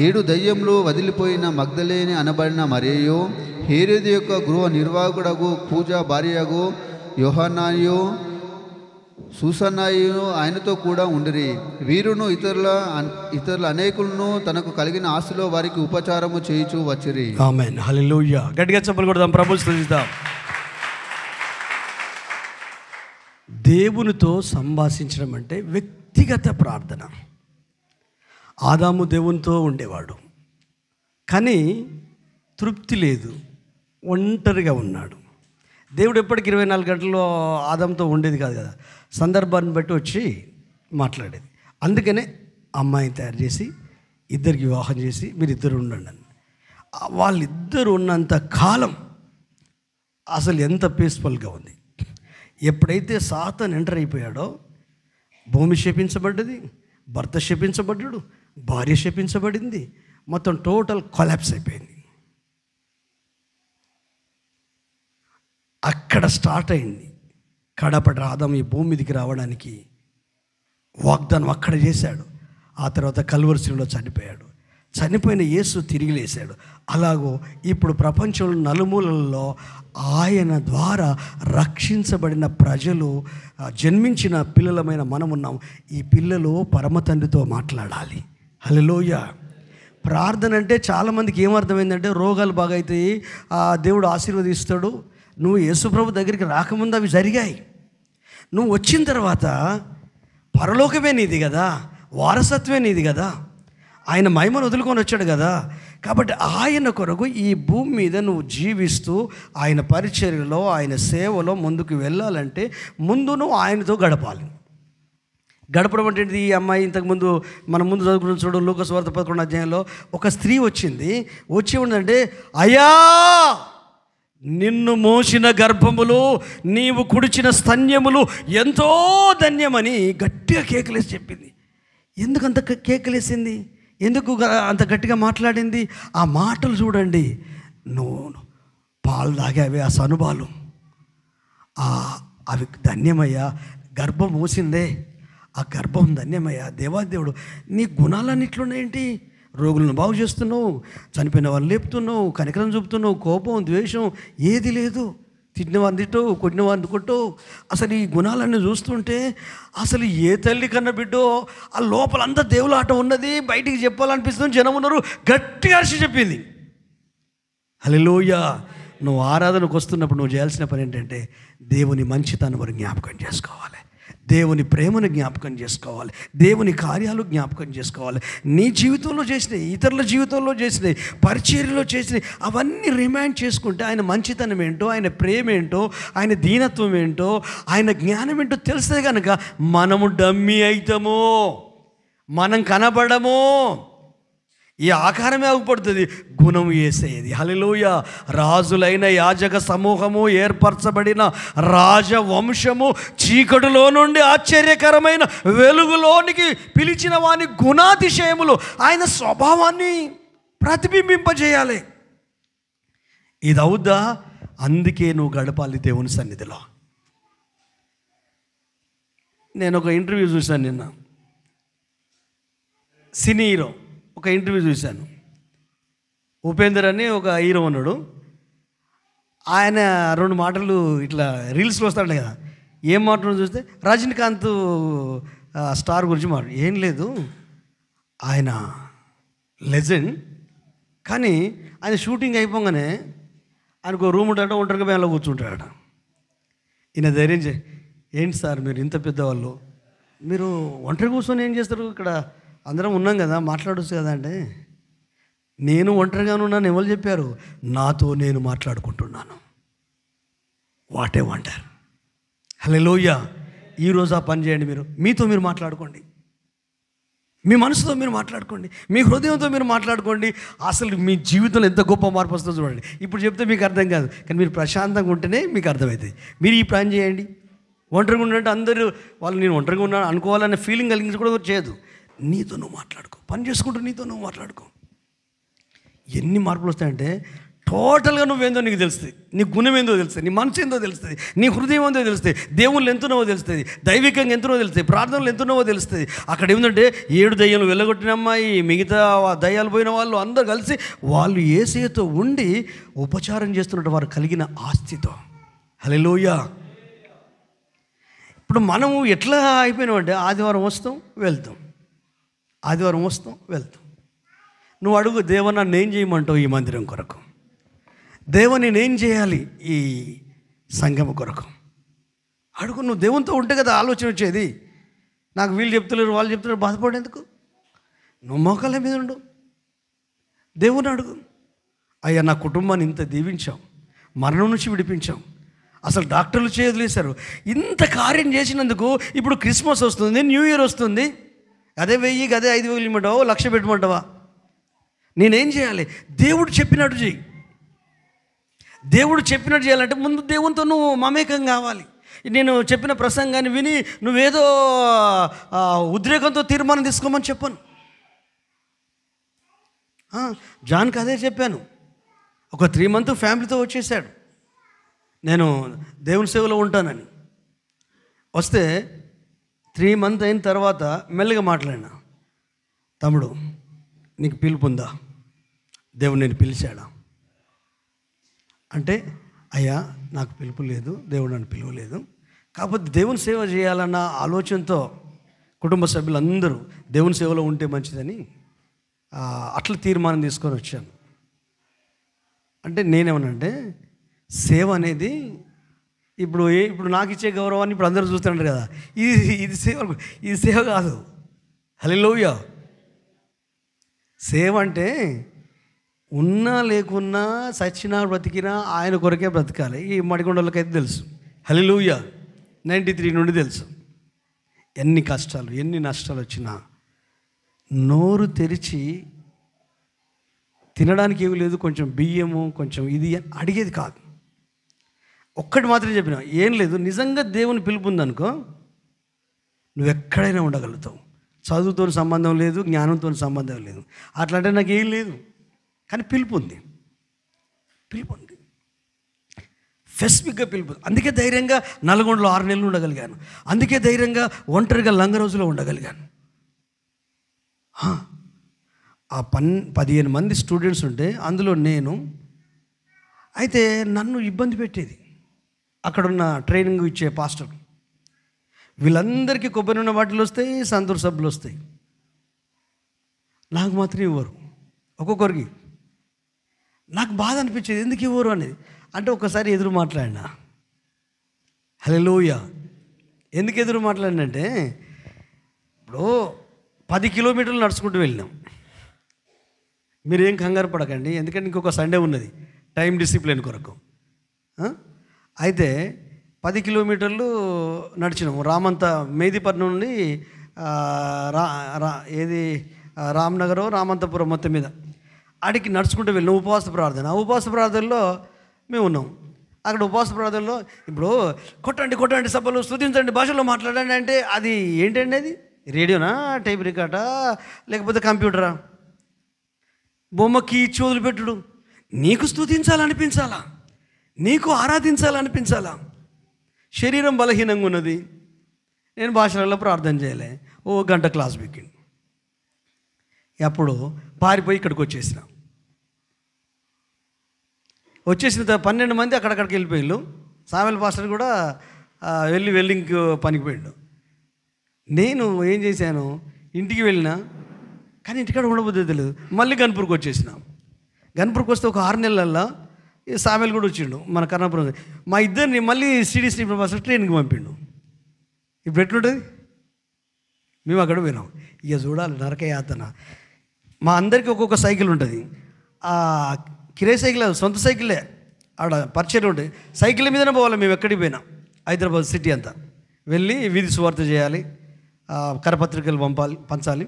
7 దయ్యములు వదిలిపోయిన మగ్దలేని అనబడిన మరియయు, హేరోదు యొక్క గృహ నిర్వాహకుడగు కూజా భార్యగు యోహన్నాయు, సూసన్నాయు ఆయనతో కూడా ఉండిరి. వీరును ఇతరుల అనేకులను తనకు కలిగిన ఆస్తిలో వారికి ఉపచారము చేయుచు వచ్చిరి. ఆమేన్, హల్లెలూయా. గట్టిగా చప్పట్లు కొడదాం, ప్రభువుని స్తుతిద్దాం. దేవునితో సంభాషించడం అంటే వ్యక్తిగత ప్రార్థన. ఆదాము దేవునితో ఉండేవాడు, కానీ తృప్తి లేదు, ఒంటరిగా ఉన్నాడు. దేవుడు ఎప్పటికి 24 గంటల్లో ఆదాముతో ఉండేది కాదు కదా, సందర్భాన్ని బట్టి వచ్చి మాట్లాడేది. అందుకనే అమ్మాయిని తయారు చేసి ఇద్దరికి వివాహం చేసి మీరిద్దరు ఉండండి అని. వాళ్ళిద్దరు ఉన్నంత కాలం అసలు ఎంత పీస్ఫుల్గా ఉంది. ఎప్పుడైతే సాతాను ఎంటర్ అయిపోయాడో భూమి శపించబడ్డది, భర్త శపించబడ్డాడు, భార్య శపించబడింది, మొత్తం టోటల్ కొలాప్స్ అయిపోయింది. అక్కడ స్టార్ట్ అయింది. కడపటి ఆదాము ఈ భూమి మీదకి రావడానికి వాగ్దానం అక్కడ చేశాడు. ఆ తర్వాత కల్వరిశిలువలో చనిపోయాడు. చనిపోయిన యేసు తిరిగి లేశాడు. అలాగో ఇప్పుడు ప్రపంచంలో నలుమూలల్లో ఆయన ద్వారా రక్షించబడిన ప్రజలు, జన్మించిన పిల్లలమైన మనమున్నాం. ఈ పిల్లలు పరమ తండ్రితో మాట్లాడాలి. హల్లెలూయా. ప్రార్థన అంటే చాలామందికి ఏమర్థమైందంటే రోగాలు బాగైతాయి, దేవుడు ఆశీర్వదిస్తాడు. నువ్వు యేసుప్రభు దగ్గరికి రాకముందు అవి జరిగాయి. నువ్వు వచ్చిన తర్వాత పరలోకమే నీది కదా, వారసత్వమే నీది కదా, ఆయన మహిమను వదులుకొని వచ్చాడు కదా. కాబట్టి ఆయన కొరకు ఈ భూమి మీద నువ్వు జీవిస్తూ ఆయన పరిచర్యలో, ఆయన సేవలో ముందుకు వెళ్ళాలంటే ముందు నువ్వు ఆయనతో గడపాలి. గడపడం అంటే ఈ అమ్మాయి ఇంతకుముందు మనం ముందు చదువుకున్న చూడు, లూకా సువార్త 11వ అధ్యాయంలో ఒక స్త్రీ వచ్చి ఉందంటే, అయ్యా నిన్ను మోసిన గర్భములు, నీవు కుడిచిన స్తన్యములు ఎంతో ధన్యమని గట్టిగా కేకలేసి చెప్పింది. ఎందుకు అంత కేకలేసింది? ఎందుకు అంత గట్టిగా మాట్లాడింది? ఆ మాటలు చూడండి. నువ్వు పాలు తాగావే ఆ సనుబాలు, అవి ధన్యమయ్యా. గర్భం మూసిందే, ఆ గర్భం ధన్యమయ్యా. దేవాదేవుడు నీ గుణాలన్నిట్లున్నాయేంటి? రోగులను బాగు చేస్తున్నావు, చనిపోయిన వాళ్ళు లేపుతున్నావు, కనికరం చూపుతున్నావు, కోపం ద్వేషం ఏది లేదు. తిట్టిన వారిని తిట్టవు, కొట్టిన వారిని కొట్టవు. అసలు ఈ గుణాలన్నీ చూస్తుంటే అసలు ఏ తల్లి కన్న బిడ్డో ఆ లోపలంతా దేవుల ఆట ఉన్నది, బయటికి చెప్పాలనిపిస్తుంది. జనం ఉన్నారు, గట్టిగా అరిచి చెప్పింది. హల్లెలూయా. నువ్వు ఆరాధనకు వస్తున్నప్పుడు నువ్వు చేయాల్సిన పని ఏంటంటే దేవుని మంచితనం వరకు జ్ఞాపకం చేసుకోవాలి, దేవుని ప్రేమను జ్ఞాపకం చేసుకోవాలి, దేవుని కార్యాలు జ్ఞాపకం చేసుకోవాలి. నీ జీవితంలో చేసినాయి, ఇతరుల జీవితంలో చేసినాయి, పరిచర్యలో చేసినాయి, అవన్నీ రిమైండ్ చేసుకుంటే ఆయన మంచితనం ఏంటో, ఆయన ప్రేమ ఏంటో, ఆయన దీనత్వం ఏంటో, ఆయన జ్ఞానం ఏంటో తెలిస్తే కనుక మనము డమ్మీ అవుతాము, మనం కనబడము. ఈ ఆకారమే ఆగుపడుతుంది, గుణం వేసేది. హల్లెలూయా. రాజులైన యాజక సమూహము, ఏర్పరచబడిన రాజవంశము, చీకటిలో నుండి ఆశ్చర్యకరమైన వెలుగులోనికి పిలిచిన వాని గుణాతిశయములు, ఆయన స్వభావాన్ని ప్రతిబింబింపజేయాలి. ఇది అవుద్దా? అందుకే నువ్వు గడపాలి దేవుని సన్నిధిలో. నేను ఒక ఇంటర్వ్యూ చూశాను నిన్న, సినీ హీరో ఒక ఇంటర్వ్యూ చూశాను. ఉపేందర్ అని ఒక హీరో ఉన్నాడు. ఆయన 2 మాటలు ఇట్లా రీల్స్లో వస్తాడు కదా, ఏం మాట్లాడు చూస్తే రజనీకాంత్ స్టార్ గురించి మాట్లాడు. ఏం లేదు, ఆయన లెజెండ్, కానీ ఆయన షూటింగ్ అయిపోగానే ఆయనకు రూమ్ ఉంటాడట, ఒంటరిగా బ్యాన్లో కూర్చుంటాడట. ఈయన ధైర్యం ఏంటి సార్ మీరు ఇంత పెద్దవాళ్ళు, మీరు ఒంటరి కూర్చొని ఏం చేస్తారు, ఇక్కడ అందరం ఉన్నాం కదా మాట్లాడవచ్చు కదా అంటే, నేను ఒంటరిగానే ఉన్నాను, ఎవరు చెప్పారు, నాతో నేను మాట్లాడుకుంటున్నాను. What a wonder. హల్లెలూయా. ఈరోజు ఆ పని చేయండి. మీతో మీరు మాట్లాడుకోండి, మీ మనసుతో మీరు మాట్లాడుకోండి, మీ హృదయంతో మీరు మాట్లాడుకోండి. అసలు మీ జీవితంలో ఎంత గొప్ప మార్పు వస్తుందో చూడండి. ఇప్పుడు చెప్తే మీకు అర్థం కాదు, కానీ మీరు ప్రశాంతంగా ఉంటేనే మీకు అర్థమవుతుంది. మీరు ఈ ప్లాన్ చేయండి. ఒంటరిగా ఉన్నట్టు అందరూ వాళ్ళు నేను ఒంటరిగా ఉన్నాను అనుకోవాలనే ఫీలింగ్ కలిగించకూడదు, చేయదు. నీతో నువ్వు మాట్లాడుకో, పని చేసుకుంటూ నీతో నువ్వు మాట్లాడుకో. ఎన్ని మార్పులు వస్తాయంటే టోటల్గా నువ్వేందో నీకు తెలుస్తుంది, నీ గుణం ఏందో తెలుస్తుంది, నీ మనసు ఏందో తెలుస్తుంది, నీ హృదయం ఏందో తెలుస్తుంది, దేవుళ్ళు ఎంతున్నవో తెలుస్తుంది, దైవికంగా ఎంతున్నవో తెలుస్తుంది, ప్రార్థనలు ఎంతున్నవో తెలుస్తుంది. అక్కడ ఏమిటంటే 7 దయ్యాలు వెళ్ళగొట్టిన అమ్మాయి, మిగతా దయ్యాలు పోయిన వాళ్ళు అందరూ కలిసి వాళ్ళు యేసుతో ఉండి ఉపచారం చేస్తున్నట్టు వారు కలిగిన ఆస్తితో. హల్లెలూయా. ఇప్పుడు మనము ఎట్లా అయిపోయినామంటే ఆదివారం వస్తాం వెళ్తాం, ఆదివారం వస్తాం వెళ్తాం. నువ్వు అడుగు, దేవా నన్ను ఏం చేయమంటావు ఈ మందిరం కొరకు, దేవా నేనేం చేయాలి ఈ సంఘం కొరకు అడుగు. నువ్వు దేవునితో ఉంటే కదా ఆలోచన వచ్చేది. నాకు వీళ్ళు చెప్తలేరు వాళ్ళు చెప్తున్నారు బాధపడేందుకు? నువ్వు మోకాళ్ళ మీద ఉండు, దేవుని అడుగు. అయ్యా నా కుటుంబాన్ని ఇంత దీవించాం, మరణం నుంచి విడిపించాం, అసలు డాక్టర్లు చేయలేశారు, ఇంత కార్యం చేసినందుకు ఇప్పుడు క్రిస్మస్ వస్తుంది, న్యూ ఇయర్ వస్తుంది, అదే 1000 అదే 5000 ఇవ్వమంటావా, 1,00,000 పెట్టమంటావా? నేనేం చేయాలి? దేవుడు చెప్పినట్టు చెయ్యి. దేవుడు చెప్పినట్టు చేయాలంటే ముందు దేవునితో నువ్వు మమేకం కావాలి. నేను చెప్పిన ప్రసంగాన్ని విని నువ్వేదో ఉద్రేకంతో తీర్మానం తీసుకోమని చెప్పాను. జాన్కి అదే చెప్పాను. ఒక 3 months ఫ్యామిలీతో వచ్చేసాడు, నేను దేవుని సేవలో ఉంటానని. వస్తే 3 months అయిన తర్వాత మెల్లగా మాట్లాడినా, తమ్ముడు నీకు పిలుపు ఉందా, దేవుడు నేను పిలిచాడా అంటే, అయ్యా నాకు పిలుపు లేదు, దేవుడు నన్ను పిలువలేదు, కాకపోతే దేవుని సేవ చేయాలన్న ఆలోచనతో కుటుంబ సభ్యులందరూ దేవుని సేవలో ఉంటే మంచిదని అట్లా తీర్మానం తీసుకొని వచ్చాను. అంటే నేనేమనంటే సేవ అనేది ఇప్పుడు నాకు ఇచ్చే గౌరవాన్ని ఇప్పుడు అందరూ చూస్తున్నారు కదా, ఇది సేవ కాదు. హల్లెలూయా. సేవ అంటే ఉన్నా లేకున్నా సచ్చినా బ్రతికినా ఆయన కొరకే బ్రతకాలి. ఈ మడికొండలకైతే తెలుసు. హల్లెలూయా. 93 నుండి తెలుసు. ఎన్ని కష్టాలు ఎన్ని నష్టాలు వచ్చినా నోరు తెరిచి తినడానికి ఏమీ లేదు, కొంచెం బియ్యము కొంచెం ఇది అడిగేది కాదు. ఒక్కటి మాత్రం చెప్పిన, ఏం లేదు, నిజంగా దేవుని పిలుపు ఉందనుకో నువ్వు ఎక్కడైనా ఉండగలుగుతావు. చదువుతో సంబంధం లేదు, జ్ఞానంతో సంబంధం లేదు, అట్లా అంటే నాకు ఏం లేదు, కానీ పిలుపు ఉంది, పిలుపు ఉంది, స్పెసిఫిక్గా పిలుపు. అందుకే ధైర్యంగా నల్గొండలో 6 నెలలు ఉండగలిగాను, అందుకే ధైర్యంగా ఒంటరిగా లంగరోజులో ఉండగలిగాను. ఆ 15 మంది స్టూడెంట్స్ ఉంటే అందులో నేను, అయితే నన్ను ఇబ్బంది పెట్టేది అక్కడున్న ట్రైనింగ్ ఇచ్చే పాస్టర్. వీళ్ళందరికీ కొబ్బరి నూనె బాటిల్ వస్తాయి, సంతూర్ సబ్బులు వస్తాయి, నాకు మాత్రం ఇవ్వరు. ఒక్కొక్కరికి నాకు బాధ అనిపించేది, ఎందుకు ఇవ్వరు అనేది. అంటే ఒకసారి ఎదురు మాట్లాడినా. హల్లెలూయా. ఎందుకు ఎదురు మాట్లాడినంటే, ఇప్పుడు 10 kilometers నడుచుకుంటూ వెళ్ళినాం. మీరేం కంగారు పడకండి, ఎందుకంటే ఇంకొక సండే ఉన్నది టైం డిసిప్లిన్ కొరకు. అయితే 10 kilometers నడిచినాము. మేదీపట్నం నుండి రామ్నగర్ రామంతపురం మొత్తం మీద ఆడికి నడుచుకుంటూ వెళ్ళినాం. ఉపవాస ప్రార్థన. ఆ ఉపవాస ప్రార్థనలో మేము ఉన్నాం. అక్కడ ఉపవాస ప్రార్థనలో ఇప్పుడు కొట్టండి సభలు, స్తుతించండి, భాషలో మాట్లాడండి అంటే అది ఏంటండి? అది రేడియోనా, టైప్ రికార్డా, లేకపోతే కంప్యూటరా? బొమ్మకి ఇచ్చి వదిలిపెట్టుడు. నీకు స్తుతించాలనిపించాలా, నీకు ఆరాధించాలనిపించాలా. శరీరం బలహీనంగా ఉన్నది, నేను భాషలలో ప్రార్థన చేయలే, గంట క్లాస్ బిక్కింది. అప్పుడు పారిపోయి ఇక్కడికి వచ్చేసిన 12 మంది అక్కడికి వెళ్ళిపోయాళ్ళు. సామెల్ పాస్టర్ కూడా వెళ్ళి వెల్డింగ్ పనికి పోయాడు. నేను ఏం చేశాను, ఇంటికి వెళ్ళినా కానీ ఇంటికాడ ఉండబోద్దే తెలియదు. మళ్ళీ గన్పూర్కి వచ్చేసిన. గన్పూర్కి వస్తే ఒక 6 నెలల్లో ఈ సామెల్ కూడా వచ్చిండు, మన కర్ణాపురం. మా ఇద్దరిని మళ్ళీ సిడి శ్రీప్రభ పాస్టర్ ట్రైన్కి పంపిండు. ఇప్పుడు ఎట్లుంటుంది? మేము అక్కడ పోయినాం. ఇక చూడాలి నరకయాతన. మా అందరికీ ఒక్కొక్క సైకిల్ ఉంటుంది. కిరాయి సైకిల్, సొంత సైకిలే, ఆడ పరిచయం ఉంటుంది. సైకిల్ మీదనే పోవాలి మేము ఎక్కడికి పోయినా. హైదరాబాద్ సిటీ అంతా వెళ్ళి వీధి సువార్త చేయాలి, కరపత్రికలు పంచాలి.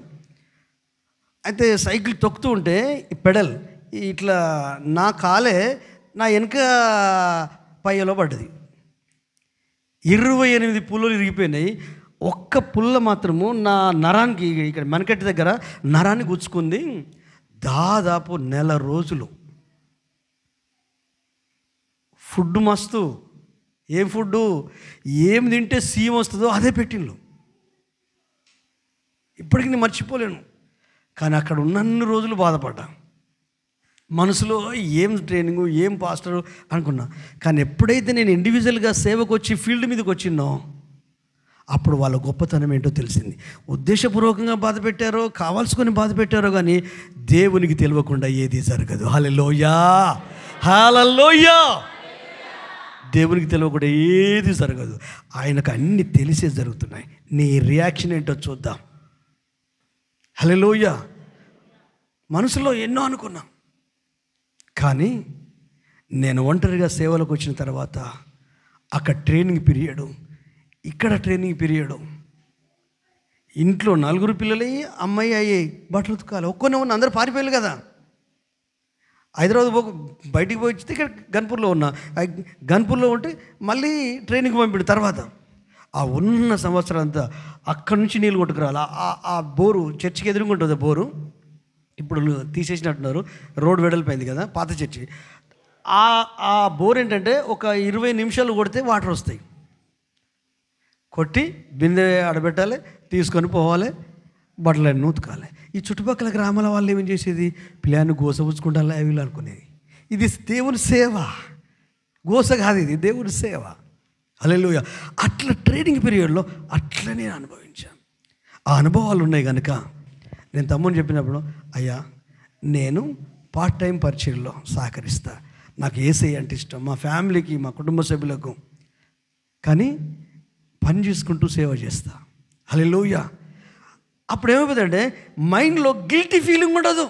అయితే సైకిల్ తొక్కుతూ ఉంటే ఈ పెడల్ ఇట్లా నా కాలే నా వెనక పయ్యలో పడ్డది. 28 పుల్లలు ఇరిగిపోయినాయి. ఒక్క పుల్ల మాత్రము నా నరానికి, ఇక్కడ మనకట్టి దగ్గర నరాన్ని గుచ్చుకుంది. దాదాపు 1 నెల రోజులు ఫుడ్ మస్తు. ఏం ఫుడ్డు, ఏం తింటే సీమ వస్తుందో అదే పెట్టిండ్రు. ఇప్పటికీ నేను మర్చిపోలేను. కానీ అక్కడ ఉన్నన్ని రోజులు బాధపడ్డా. మనసులో ఏం ట్రైనింగు, ఏం పాస్టరు అనుకున్నా. కానీ ఎప్పుడైతే నేను ఇండివిజువల్గా సేవకు వచ్చి ఫీల్డ్ మీదకి వచ్చినో అప్పుడు వాళ్ళ గొప్పతనం ఏంటో తెలిసింది. ఉద్దేశపూర్వకంగా బాధ పెట్టారో, కావాల్సుకొని బాధ పెట్టారో కానీ దేవునికి తెలియకుండా ఏది జరగదు. హల్లెలూయా, హల్లెలూయా. దేవునికి తెలియకుండా ఏది జరగదు. ఆయనకు అన్నీ తెలిసే జరుగుతున్నాయి. నీ రియాక్షన్ ఏంటో చూద్దాం. హల్లెలూయా. మనసులో ఎన్నో అనుకున్నాం, కానీ నేను ఒంటరిగా సేవలకు వచ్చిన తర్వాత అక్కడ ట్రైనింగ్ పీరియడ్, ఇక్కడ ట్రైనింగ్ పీరియడ్, ఇంట్లో 4 పిల్లలయ్యి అమ్మాయి అయ్యాయి, బట్టలు ఉతకాలి. ఒక్కనే ఉన్న, అందరూ పారిపోయారు కదా. హైదరాబాద్ బయటికి పోయి వచ్చితే ఇక్కడ గన్పూర్లో ఉన్నా. గన్పూర్లో ఉంటే మళ్ళీ ట్రైనింగ్కి పంపిడు. తర్వాత ఆ ఉన్న సంవత్సరం అంతా అక్కడి నుంచి నీళ్ళు కొట్టుకురాలి. ఆ బోరు చర్చికి ఎదురుకుంటుంది. బోరు ఇప్పుడు తీసేసినట్టున్నారు, రోడ్ వెడల్పోయింది కదా, పాత చర్చి. ఆ బోర్ ఏంటంటే ఒక 20 నిమిషాలు కొడితే వాటర్ వస్తాయి. కొట్టి బిందె ఆడబెట్టాలి, తీసుకొని పోవాలి, బట్టలన్నీ నూతుకాలి. ఈ చుట్టుపక్కల గ్రామాల వాళ్ళు ఏమేం చేసేది, పిల్లాన్ని గోసపుచ్చుకుంటారు అవి అనుకునేది. ఇది దేవుని సేవ, గోస కాదు, ఇది దేవుని సేవ. హల్లెలూయా. అట్లా ట్రైనింగ్ పీరియడ్లో అట్లా నేను అనుభవించాను. ఆ అనుభవాలు ఉన్నాయి కనుక నేను తమ్ముని చెప్పినప్పుడు, అయ్యా నేను పార్ట్ టైం పరిచర్లో సహకరిస్తా, నాకు యేసయ్య అంటే ఇష్టం, మా ఫ్యామిలీకి, మా కుటుంబ సభ్యులకు, కానీ పని చేసుకుంటూ సేవ చేస్తా. హల్లెలూయా. అప్పుడు ఏమైపోతుందంటే మైండ్లో గిల్టీ ఫీలింగ్ ఉండదు.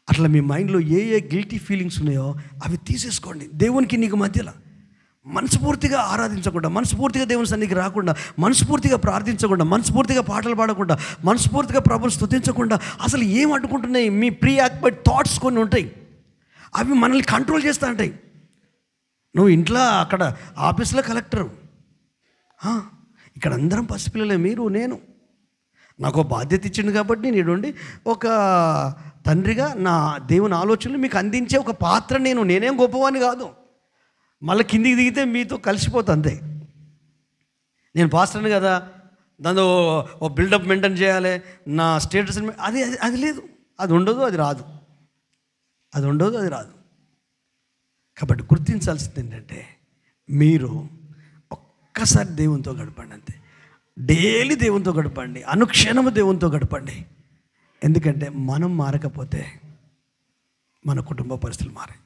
అట్లా మీ మైండ్లో ఏ గిల్టీ ఫీలింగ్స్ ఉన్నాయో అవి తీసేసుకోండి. దేవునికి నీకు మధ్యలో మనస్ఫూర్తిగా ఆరాధించకుండా, మనస్ఫూర్తిగా దేవుని సన్నిధికి రాకుండా, మనస్ఫూర్తిగా ప్రార్థించకుండా, మనస్ఫూర్తిగా పాటలు పాడకుండా, మనస్ఫూర్తిగా ప్రభుని స్తుతించకుండా అసలు ఏం అడ్డుకుంటున్నాయి? మీ ప్రీ ఆక్యుపైడ్ థాట్స్ కొన్ని ఉంటాయి, అవి మనల్ని కంట్రోల్ చేస్తూ ఉంటాయి. నువ్వు ఇంట్లో, అక్కడ ఆఫీస్లో కలెక్టరు, ఇక్కడ అందరం పసిపిల్లలే, మీరు నేను. నాకు బాధ్యత ఇచ్చింది కాబట్టి నేనుండి ఒక తండ్రిగా నా దేవుని ఆలోచనలు మీకు అందించే ఒక పాత్ర. నేనేం గొప్పవాడిని కాదు, మళ్ళీ కిందికి దిగితే మీతో కలిసిపోతా అంతే. నేను పాస్టర్ని కదా, దాంతో ఓ బిల్డప్ మెయింటైన్ చేయాలి, నా స్టేటస్ అది లేదు, అది ఉండదు, అది రాదు, అది ఉండదు, అది రాదు. కాబట్టి గుర్తించాల్సింది ఏంటంటే మీరు ఒక్కసారి దేవునితో గడపండి అంతే. డైలీ దేవునితో గడపండి, అనుక్షణము దేవునితో గడపండి. ఎందుకంటే మనం మారకపోతే మన కుటుంబ పరిస్థితులు మారాయి.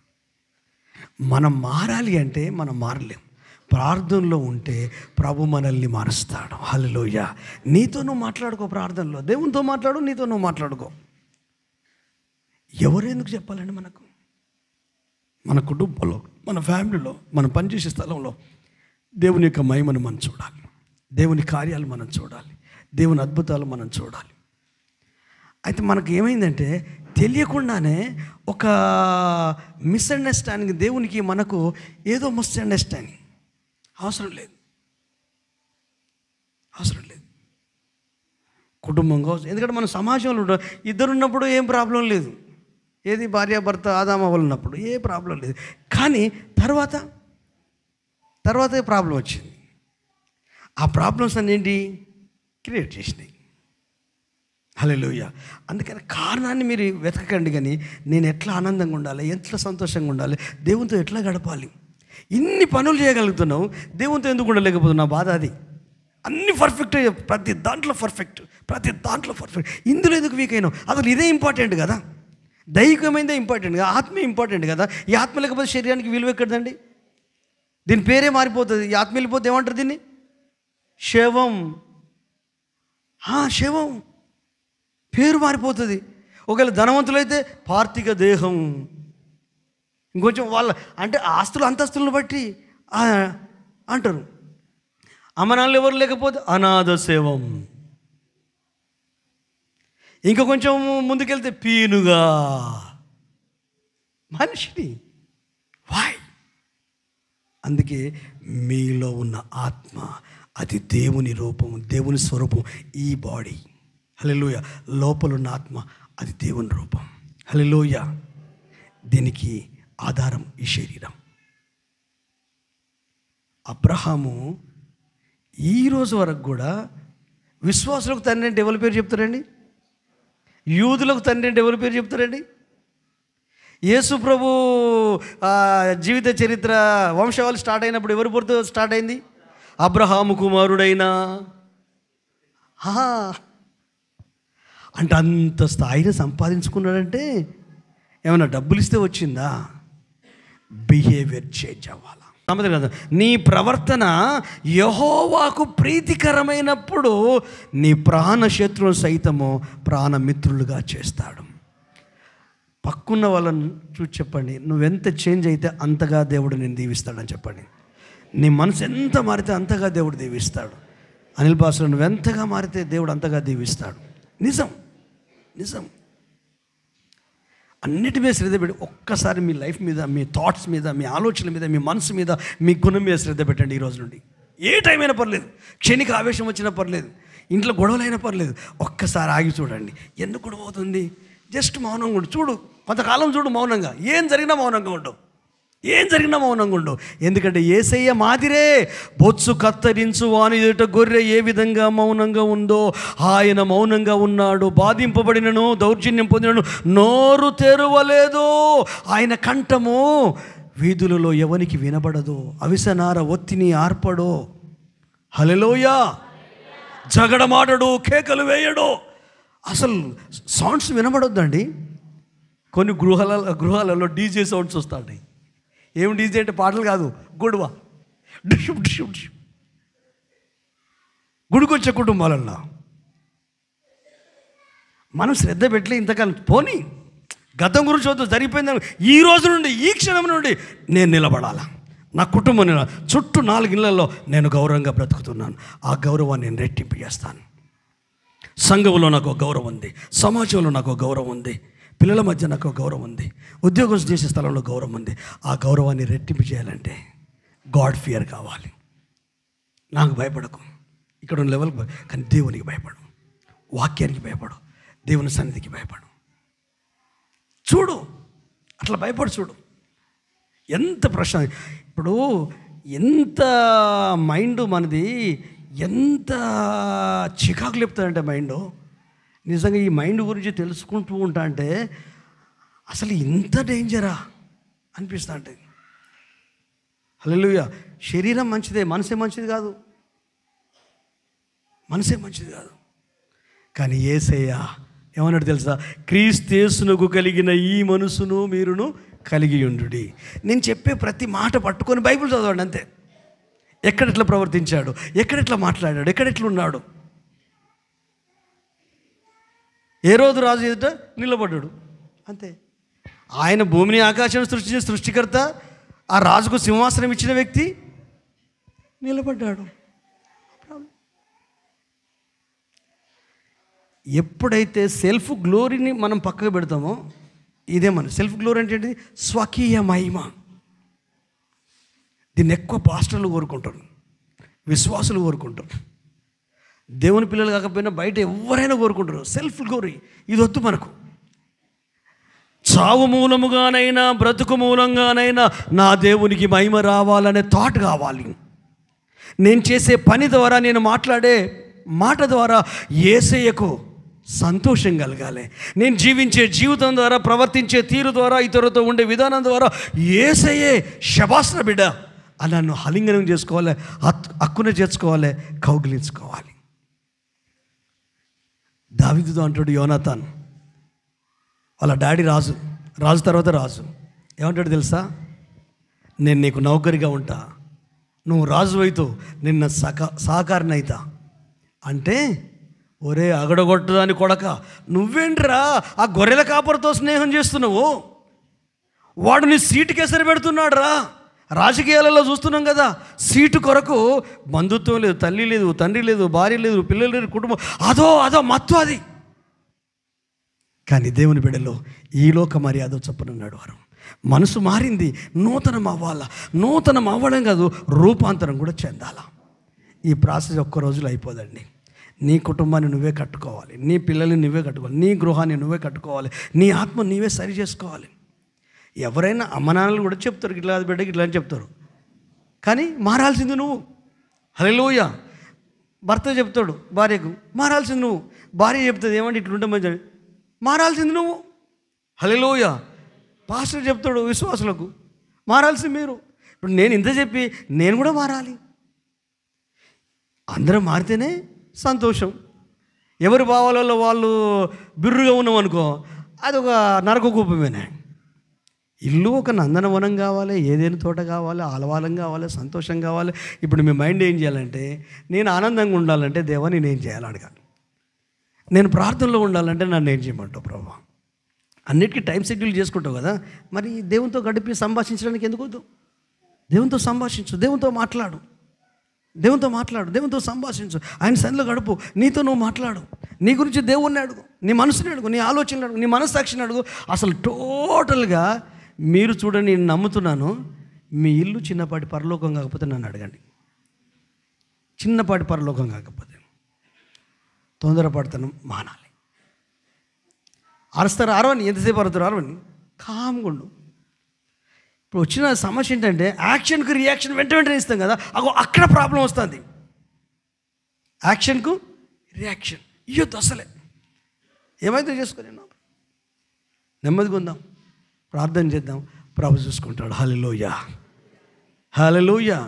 మనం మారాలి అంటే మనం మారలేం. ప్రార్థనలో ఉంటే ప్రభు మనల్ని మారుస్తాడు. హల్లెలూయా. నీతో నువ్వు మాట్లాడుకో, ప్రార్థనలో దేవునితో మాట్లాడు, నీతో నువ్వు మాట్లాడుకో. ఎవరెందుకు చెప్పాలండి? మనకు, మన కుటుంబంలో, మన ఫ్యామిలీలో, మనం పనిచేసే స్థలంలో దేవుని యొక్క మహిమను మనం చూడాలి, దేవుని కార్యాలు మనం చూడాలి, దేవుని అద్భుతాలు మనం చూడాలి. అయితే మనకు ఏమైందంటే తెలియకుండానే ఒక మిస్అండర్స్టాండింగ్, దేవునికి మనకు ఏదో మిస్అండర్స్టాండింగ్. అవసరం లేదు. కుటుంబం కావచ్చు. ఎందుకంటే మన సమాజంలో ఇద్దరు ఉన్నప్పుడు ఏం ప్రాబ్లం లేదు. ఏది భార్యాభర్త ఆదామవ్వలు ఉన్నప్పుడు ఏ ప్రాబ్లం లేదు. కానీ తర్వాత ప్రాబ్లం వచ్చింది. ఆ ప్రాబ్లమ్స్ అన్నేంటి క్రియేట్ చేసినాయి. హల్లెలూయా. అందుకని కారణాన్ని మీరు వెతకకండి, కానీ నేను ఎట్లా ఆనందంగా ఉండాలి, ఎట్లా సంతోషంగా ఉండాలి, దేవునితో ఎట్లా గడపాలి. ఇన్ని పనులు చేయగలుగుతున్నావు, దేవునితో ఎందుకు ఉండలేకపోతున్నావు? బాధ అది. అన్ని పర్ఫెక్ట్, ప్రతి దాంట్లో పర్ఫెక్ట్. ఇందులో ఎందుకు వీక్ అయినావు? అసలు ఇదే ఇంపార్టెంట్ కదా. దైహికమైనదే ఇంపార్టెంట్ కదా, ఆత్మ ఇంపార్టెంట్ కదా. ఈ ఆత్మ లేకపోతే శరీరానికి విలువ ఎక్కడదండి? దీని పేరే మారిపోతుంది. ఈ ఆత్మ వెళ్ళిపోతే ఏమంటారు దీన్ని? శవం. శవం పేరు మారిపోతుంది. ఒకవేళ ధనవంతులైతే పార్థిక దేహం. ఇంకొంచెం వాళ్ళ అంటే ఆస్తులు అంతస్తులను బట్టి అంటారు. అమనాళ్ళు ఎవరు లేకపోతే అనాథ శవం. ఇంకా కొంచెం ముందుకెళ్తే పీనుగా మనిషిని. వాయ్. అందుకే మీలో ఉన్న ఆత్మ అది దేవుని రూపం, దేవుని స్వరూపం. ఈ బాడీ, హల్లెలూయా, లోపల ఉన్న ఆత్మ అది దేవుని రూపం. హల్లెలూయా. దీనికి ఆధారం ఈ శరీరం. అబ్రహాము ఈరోజు వరకు కూడా విశ్వాసులకు తండ్రి అంటే ఎవరి పేరు చెప్తారండి? యూదులకు తండ్రి అంటే ఎవరి పేరు చెప్తారండి? యేసు ప్రభు జీవిత చరిత్ర వంశావళి స్టార్ట్ అయినప్పుడు ఎవరి పేరుతో స్టార్ట్ అయింది? అబ్రహాము కుమారుడైనా. అంటే అంత స్థాయిని సంపాదించుకున్నాడంటే ఏమన్నా డబ్బులు ఇస్తే వచ్చిందా? బిహేవియర్ చేంజ్ అవ్వాలి కదా. నీ ప్రవర్తన యెహోవాకు ప్రీతికరమైనప్పుడు నీ ప్రాణశత్రువులు సైతము ప్రాణమిత్రులుగా చేస్తాడు. పక్కున్న వాళ్ళని చూసి చెప్పండి, నువ్వెంత చేంజ్ అయితే అంతగా దేవుడు నేను దీవిస్తాడని చెప్పండి. నీ మనసు ఎంత మారితే అంతగా దేవుడు దీవిస్తాడు. అనిల్ భాషలో నువ్వెంతగా మారితే దేవుడు అంతగా దీవిస్తాడు. నిజం. అన్నిటి మీద శ్రద్ధ పెట్టి ఒక్కసారి మీ లైఫ్ మీద, మీ థాట్స్ మీద, మీ ఆలోచనల మీద, మీ మనసు మీద, మీ గుణం మీద శ్రద్ధ పెట్టండి. ఈ రోజు నుండి ఏ టైం అయినా పర్లేదు, క్షణిక ఆవేశం వచ్చినా పర్లేదు, ఇంట్లో గొడవలైనా పర్లేదు, ఒక్కసారి ఆగి చూడండి. ఎందుకు గొడవ అవుతుంది? జస్ట్ మౌనంగా ఉండు. చూడు, కొంతకాలం చూడు మౌనంగా. ఏం జరిగినా మౌనంగా ఉండు. ఎందుకంటే యేసయ్య మాదిరే బొత్సు కత్తరించు వాని ఎదుట గొర్రె ఏ విధంగా మౌనంగా ఉందో ఆయన మౌనంగా ఉన్నాడు. బాధింపబడినను, దౌర్జన్యం పొందినను నోరు తెరవలేదు. ఆయన కంఠము వీధులలో ఎవనికి వినబడదు. అవిసనార ఒత్తిని ఆర్పడో. హల్లెలూయా. జగడమాడడు, కేకలు వేయడు. అసలు సౌండ్స్ వినబడొద్దండి. కొన్ని గృహాలలో డీజే సౌండ్స్ వస్తాయి. ఏం డీజే అంటే పాటలు కాదు, గొడవ. గుడికొచ్చే కుటుంబాలల్లో మనం శ్రద్ధ పెట్టలే ఇంతకాలం. పోనీ గతం గురించి వద్దు, జరిగిపోయిందని. ఈ రోజు నుండి, ఈ క్షణం నుండి నేను నిలబడాలా. నా కుటుంబం చుట్టూ 4 ఇళ్లలో నేను గౌరవంగా బ్రతుకుతున్నాను. ఆ గౌరవాన్ని నేను రెట్టింపు చేస్తాను. సంఘంలో నాకు గౌరవం ఉంది, సమాజంలో నాకు గౌరవం ఉంది, పిల్లల మధ్య నాకు గౌరవం ఉంది, ఉద్యోగం చేసే స్థలంలో గౌరవం ఉంది. ఆ గౌరవాన్ని రెట్టింపు చేయాలంటే గాడ్ ఫియర్ కావాలి. నాకు భయపడకు, ఇక్కడ ఉన్న లెవెల్కి, కానీ దేవునికి భయపడు, వాక్యానికి భయపడు, దేవుని సన్నిధికి భయపడు. చూడు, అట్లా భయపడు. చూడు ఎంత ప్రశ్న. ఇప్పుడు ఎంత మైండ్ మనది ఎంత చికాకు లేపుతాడంటే మైండ్. నిజంగా ఈ మైండ్ గురించి తెలుసుకుంటూ ఉంటా అంటే అసలు ఇంత డేంజరా అనిపిస్తా అంటే. హల్లెలూయా. శరీరం మంచిదే, మనసే మంచిది కాదు. కానీ యేసయ్య ఏమన్నాడు తెలుసా? క్రీస్తేసునకు కలిగిన ఈ మనసును మీరును కలిగి ఉండుడి. నేను చెప్పే ప్రతి మాట పట్టుకొని బైబిల్ చదవండి అంతే. ఎక్కడెట్లా ప్రవర్తించాడు, ఎక్కడెట్లా మాట్లాడాడు, ఎక్కడెట్లా ఉన్నాడు. ఏ రోజు రాజు ఎదుట నిలబడ్డాడు అంతే. ఆయన భూమిని ఆకాశం సృష్టించిన సృష్టికర్త, ఆ రాజుకు సింహాసనం ఇచ్చిన వ్యక్తి నిలబడ్డాడు. ఎప్పుడైతే సెల్ఫ్ గ్లోరీని మనం పక్కకు పెడతామో, ఇదే మన సెల్ఫ్ గ్లోరీ అంటే ఏంటిది? స్వకీయ మహిమ. దీన్ని ఎక్కువ పాస్టర్లు కోరుకుంటారు, విశ్వాసులు కోరుకుంటారు. దేవుని పిల్లలు కాకపోయినా బయట ఎవరైనా కోరుకుంటారు. సెల్ఫ్ గ్లోరీ ఇది వద్దు మనకు. చావు మూలముగానైనా బ్రతుకు మూలంగానైనా నా దేవునికి మహిమ రావాలనే థాట్ కావాలి. నేను చేసే పని ద్వారా, నేను మాట్లాడే మాట ద్వారా యేసయ్యకు సంతోషం కలగాలి. నేను జీవించే జీవితం ద్వారా, ప్రవర్తించే తీరు ద్వారా, ఇతరులతో ఉండే విధానం ద్వారా యేసయ్యే శబాస్న బిడ్డ అని నన్ను హలింగనం చేసుకోవాలి, హక్కున చేర్చుకోవాలి, కౌగిలించుకోవాలి. దావీదుతో అంటాడు యోనాతాన్, వాళ్ళ డాడీ రాజు తర్వాత రాజు ఏమంటాడు తెలుసా? నేను నీకు నౌకరిగా ఉంటా, నువ్వు రాజు అయితో నిన్న సహకారిని అవుతా అంటే, ఒరే అగడగొట్టదాని కొడక, నువ్వేంట్రా ఆ గొర్రెల కాపరితో స్నేహం చేస్తున్నావు? వాడు నీ సీటుకి ఎసరు పెడుతున్నాడు రా. రాజకీయాలలో చూస్తున్నాం కదా, సీటు కొరకు బంధుత్వం లేదు, తల్లి లేదు, తండ్రి లేదు, భార్య లేదు, పిల్లలు లేరు, కుటుంబం అదో మత్తు అది. కానీ దేవుని బిడ్డలో ఈ లోక మర్యాద చొప్పునన్నాడు వారు. మనసు మారింది, నూతనం అవ్వాలా. నూతనం అవ్వడం కాదు, రూపాంతరం కూడా చెందాలా. ఈ ప్రాసెస్ ఒక్క రోజులో అయిపోదండి. నీ కుటుంబాన్ని నువ్వే కట్టుకోవాలి, నీ పిల్లల్ని నువ్వే కట్టుకోవాలి, నీ గృహాన్ని నువ్వే కట్టుకోవాలి, నీ ఆత్మ నీవే సరి చేసుకోవాలి. ఎవరైనా అమ్మనాన్నలు కూడా చెప్తారు, ఇట్లా బిడ్డకి ఇట్లా అని చెప్తారు, కానీ మారాల్సింది నువ్వు. హల్లెలూయా. భర్త చెప్తాడు భార్యకు, మారాల్సింది నువ్వు. భార్య చెప్తుంది, ఏమంటే ఇట్లుంటే మంచి, మారాల్సింది నువ్వు. హల్లెలూయా. పాస్టర్ చెప్తాడు విశ్వాసులకు, మారాల్సింది మీరు. ఇప్పుడు నేను ఇంత చెప్పి నేను కూడా మారాలి. అందరం మారితేనే సంతోషం. ఎవరి భావాలలో వాళ్ళు బిర్రుగా ఉన్నాం అనుకో, అది ఒక నరక కూపమేనే. ఇల్లు ఒక నందనవనం కావాలి, ఏదైనా తోట కావాలి, ఆలవాలం కావాలి, సంతోషం కావాలి. ఇప్పుడు మీ మైండ్ ఏం చేయాలంటే, నేను ఆనందంగా ఉండాలంటే దేవా నేనేం చేయాలి అడగాలి. నేను ప్రార్థనలో ఉండాలంటే నన్ను ఏం చేయమంటావు ప్రభా? అన్నిటికీ టైం షెడ్యూల్ చేసుకుంటావు కదా, మరి దేవునితో గడిపి సంభాషించడానికి ఎందుకు వద్దు? దేవునితో సంభాషించు, దేవునితో మాట్లాడు, దేవునితో సంభాషించు, ఆయన సన్నిధిలో గడుపు. నీతో నువ్వు మాట్లాడు, నీ గురించి దేవుణ్ణి అడుగు, నీ మనసుని అడుగు, నీ ఆలోచనలు అడుగు, నీ మనస్సాక్షిని అడుగు. అసలు టోటల్గా మీరు చూడండి, నేను నమ్ముతున్నాను, మీ ఇల్లు చిన్నపాటి పరలోకం కాకపోతే నన్ను అడగండి. చిన్నపాటి పరలోకం కాకపోతే తొందరపడతాను మానాలి. అరుస్తారు అరవని, ఎంతసేపు అరుతారు అరవని, కామ్గుండు. ఇప్పుడు వచ్చిన సమస్య ఏంటంటే, యాక్షన్కు రియాక్షన్ వెంటనే ఇస్తాం కదా, అక్కడ ప్రాబ్లం వస్తుంది. యాక్షన్కు రియాక్షన్ ఇయ్యొద్దు అసలే. ఏమైతే చేసుకొని నెమ్మదిగా ఉందాం, ప్రార్థన చేద్దాం, ప్రభు చూసుకుంటాడు. హల్లెలూయా, హల్లెలూయా.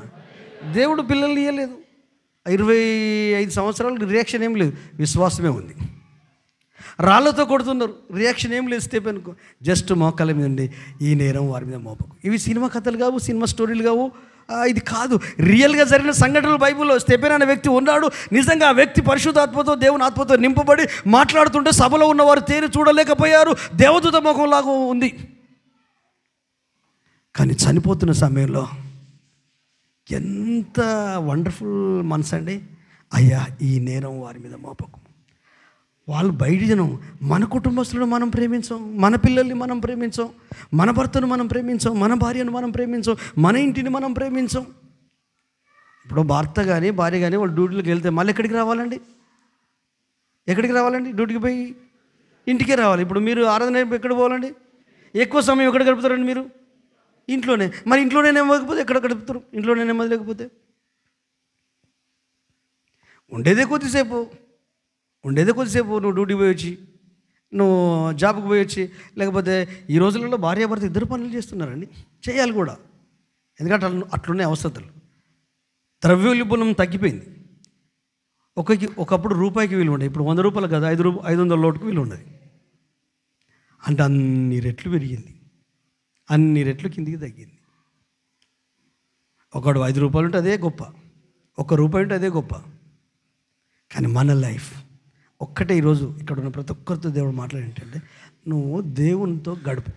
దేవుడు పిల్లల్ని ఇవ్వలేదు. 25 సంవత్సరాలు రియాక్షన్ ఏం లేదు, విశ్వాసమే ఉంది. రాళ్ళతో కొడుతున్నారు, రియాక్షన్ ఏం లేదు. స్టెపెన్కు జస్ట్ మోకాల మీద ఉండి, ఈ నేరం వారి మీద మోపకు. ఇవి సినిమా కథలు కావు, సినిమా స్టోరీలు కావు, ఇది కాదు, రియల్గా జరిగిన సంఘటనలు. బైబిల్లో స్టెపెన్ అనే వ్యక్తి ఉన్నాడు. నిజంగా ఆ వ్యక్తి పరిశుద్ధాత్మతో, దేవుని ఆత్మతో నింపబడి మాట్లాడుతుంటే సభలో ఉన్నవారు తేరి చూడలేకపోయారు. దేవదూత ముఖంలాగా ఉంది. కానీ చనిపోతున్న సమయంలో ఎంత వండర్ఫుల్ మనసు అండి. అయ్యా ఈ నేరం వారి మీద మోపకు. వాళ్ళు బయట జనం, మన కుటుంబస్తులను మనం ప్రేమించాం, మన పిల్లల్ని మనం ప్రేమించాం, మన భర్తను మనం ప్రేమించాం, మన భార్యను మనం ప్రేమించాం, మన ఇంటిని మనం ప్రేమించాం. ఇప్పుడు భర్త కానీ భార్య కానీ వాళ్ళు డ్యూటీలకు వెళ్తే మళ్ళీ ఎక్కడికి రావాలండి? డ్యూటీకి పోయి ఇంటికే రావాలి. ఇప్పుడు మీరు ఆరాధన ఎక్కడ పోవాలండి? ఎక్కువ సమయం ఎక్కడ గడుపుతారండి మీరు? ఇంట్లోనే. మరి ఇంట్లోనే నెమ్మదిపోతే ఎక్కడ గడుపుతారు? ఇంట్లోనే నెమ్మది లేకపోతే ఉండేదే కొద్దిసేపు నువ్వు డ్యూటీకి పోయి వచ్చి, నువ్వు జాబ్కి పోయి వచ్చి, లేకపోతే ఈ రోజులలో భార్యాభర్త ఇద్దరు పనులు చేస్తున్నారండి, చేయాలి కూడా. ఎందుకంటే అట్లున్నాయి అవసరతలు. ద్రవ్యోల్బణం తగ్గిపోయింది. ఒకప్పుడు రూపాయికి విలువ ఉండేది, ఇప్పుడు 100 రూపాయలు కదా, 500 నోటుకు విలువ ఉండదు. అంటే అన్ని రెట్లు పెరిగింది, అన్ని రెట్లు కిందికి తగ్గింది. ఒకడు 5 రూపాయలు ఉంటే అదే గొప్ప, 1 రూపాయి ఉంటే అదే గొప్ప. కానీ మన లైఫ్ ఒక్కటే. ఈరోజు ఇక్కడ ఉన్న ప్రతి ఒక్కరితో దేవుడు మాట్లాడేంటంటే, నువ్వు దేవునితో గడుపు.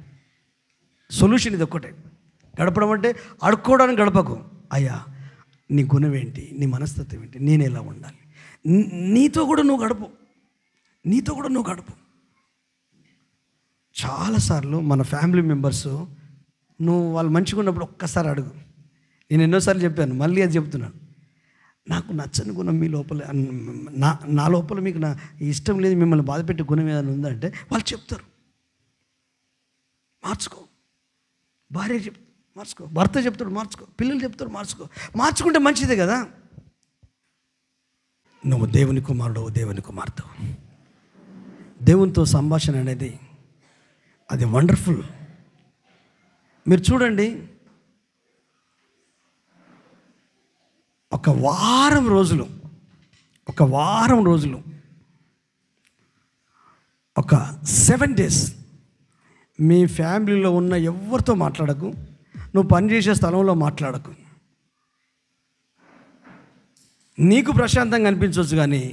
సొల్యూషన్ ఇది ఒక్కటే. గడపడం అంటే అడుక్కోవడానికి గడపకు. అయ్యా నీ గుణం ఏంటి, నీ మనస్తత్వం ఏంటి, నేను ఎలా ఉండాలి, నీతో కూడా నువ్వు గడుపు. చాలాసార్లు మన ఫ్యామిలీ మెంబర్స్, నువ్వు వాళ్ళు మంచిగా ఉన్నప్పుడు ఒక్కసారి అడుగు. నేను ఎన్నోసార్లు చెప్పాను, మళ్ళీ అది చెప్తున్నాను. నాకు నచ్చని గుణం మీ లోపల, నా లోపల మీకు నా ఇష్టం లేదు, మిమ్మల్ని బాధపెట్టే గుణం ఏదైనా ఉందంటే వాళ్ళు చెప్తారు, మార్చుకో. భార్య మార్చుకో, భర్త చెప్తాడు మార్చుకో, పిల్లలు చెప్తారు మార్చుకో. మార్చుకుంటే మంచిదే కదా. నువ్వు దేవుని కుమారుడు, దేవుని కుమార్తె. దేవునితో సంభాషణ అనేది అది వండర్ఫుల్. మీరు చూడండి, ఒక వారం రోజులు ఒక 7 days మీ ఫ్యామిలీలో ఉన్న ఎవరితో మాట్లాడకు, నువ్వు పనిచేసే స్థలంలో మాట్లాడకు. నీకు ప్రశాంతంగా అనిపించవచ్చు, కానీ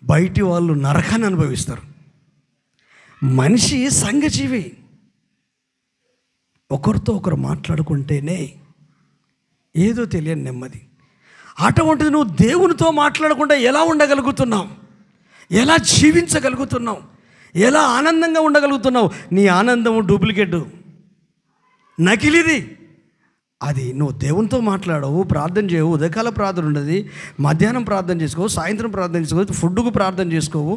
బయటి వాళ్ళు నరకాన్ని అనుభవిస్తారు. మనిషి సంఘజీవి. ఒకరితో ఒకరు మాట్లాడుకుంటేనే ఏదో తెలియని నెమ్మది. అటువంటిది నువ్వు దేవునితో మాట్లాడకుండా ఎలా ఉండగలుగుతున్నావు? ఎలా జీవించగలుగుతున్నావు? ఎలా ఆనందంగా ఉండగలుగుతున్నావు? నీ ఆనందం డూప్లికేట్, నకిలీది. అది నువ్వు దేవునితో మాట్లాడవు, ప్రార్థన చేయవు, ఉదయకాల ప్రార్థన ఉండదు, మధ్యాహ్నం ప్రార్థన చేసుకోవు, సాయంత్రం ప్రార్థన చేసుకోవు, ఫుడ్కు ప్రార్థన చేసుకోవు,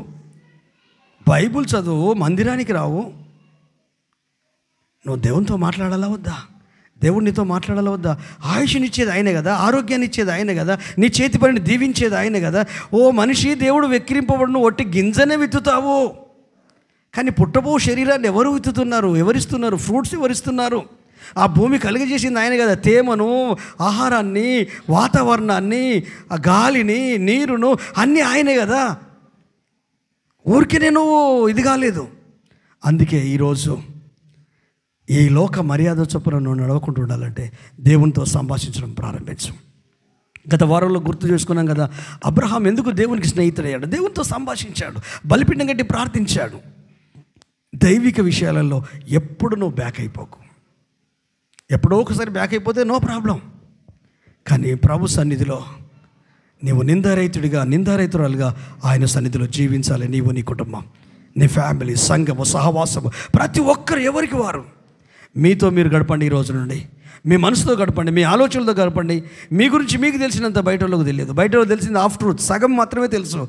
బైబుల్ చదువు, మందిరానికి రావు. నువ్వు దేవునితో మాట్లాడాలా వద్దా? దేవుడు నీతో మాట్లాడాలా వద్దా? ఆయుష్నిచ్చేది ఆయనే కదా, ఆరోగ్యాన్ని ఇచ్చేది ఆయనే కదా, నీ చేతి పనిని దీవించేది ఆయనే కదా. ఓ మనిషి, దేవుడు వెక్కిరింపబడును ఒట్టి గింజనే విత్తుతావు, కానీ పుట్టబో శరీరాన్ని ఎవరు విత్తుతున్నారు? ఎవరిస్తున్నారు? ఫ్రూట్స్ ఎవరిస్తున్నారు? ఆ భూమి కలిగజేసింది ఆయన కదా. తేమను, ఆహారాన్ని, వాతావరణాన్ని, ఆ గాలిని, నీరును అన్నీ ఆయనే కదా. ఊరికే నేను ఇది కాలేదు. అందుకే ఈరోజు ఈ లోక మర్యాద చొప్పున నువ్వు నడవకుండా ఉండాలంటే దేవునితో సంభాషించడం ప్రారంభించు. గత వారంలో గుర్తు చేసుకున్నాం కదా, అబ్రహాం ఎందుకు దేవునికి స్నేహితుడయ్యాడు? దేవునితో సంభాషించాడు, బలిపీఠం కట్టి ప్రార్థించాడు. దైవిక విషయాలలో ఎప్పుడు నువ్వు బ్యాక్ అయిపోకు. ఎప్పుడో ఒకసారి బ్యాక్ అయిపోతే నో ప్రాబ్లం, కానీ ప్రభు సన్నిధిలో నీవు నిందారహితురాలుగా ఆయన సన్నిధిలో జీవించాలి. నీవు, నీ కుటుంబం, నీ ఫ్యామిలీ, సంఘము, సహవాసము, ప్రతి ఒక్కరు ఎవరికి వారు మీతో మీరు గడపండి. ఈ రోజు నుండి మీ మనసుతో గడపండి, మీ ఆలోచనలతో గడపండి. మీ గురించి మీకు తెలిసినంత బయట వాళ్ళకు తెలియదు. బయట వాళ్ళకి తెలిసింది హాఫ్ ట్రూత్, సగం మాత్రమే తెలుసు.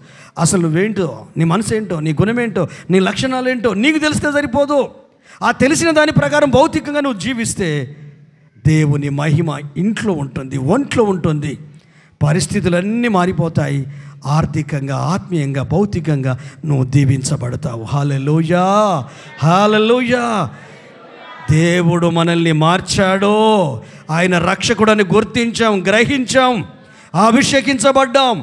అసలు నువ్వేంటో, నీ మనసు ఏంటో, నీ గుణమేంటో, నీ లక్షణాలు ఏంటో నీకు తెలిస్తే సరిపోదు. ఆ తెలిసిన దాని ప్రకారం భౌతికంగా నువ్వు జీవిస్తే దేవుని మహిమ ఇంట్లో ఉంటుంది, ఒంట్లో ఉంటుంది. పరిస్థితులన్నీ మారిపోతాయి. ఆర్థికంగా, ఆత్మీయంగా, భౌతికంగా నువ్వు దీవించబడతావు. హల్లెలూయా, హల్లెలూయా. దేవుడు మనల్ని మార్చాడో, ఆయన రక్షకుడని గుర్తించాం, గ్రహించాం, అభిషేకించబడ్డాం,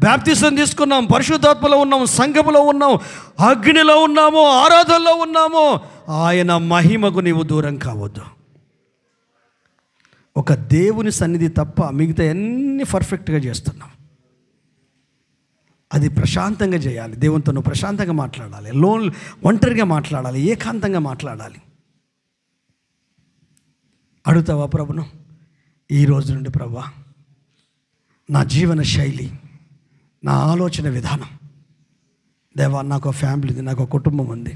బాప్తిసం తీసుకున్నాం, పరిశుద్ధాత్మలో ఉన్నాం, సంఘములో ఉన్నాం, అగ్నిలో ఉన్నాము, ఆరాధనలో ఉన్నాము. ఆయన మహిమకు నీవు దూరం కావద్దు. ఒక దేవుని సన్నిధి తప్ప మిగతా అన్నీ పర్ఫెక్ట్గా చేస్తున్నాం. అది ప్రశాంతంగా చేయాలి. దేవునితో నువ్వు ప్రశాంతంగా మాట్లాడాలి, ఒంటరిగా మాట్లాడాలి, ఏకాంతంగా మాట్లాడాలి. అడుగుతావా ప్రభును? ఈ రోజు నుండి ప్రభువా, నా జీవన శైలి, నా ఆలోచన విధానం, దేవా, నాకు ఫ్యామిలీ ఉంది, నాకు కుటుంబం ఉంది,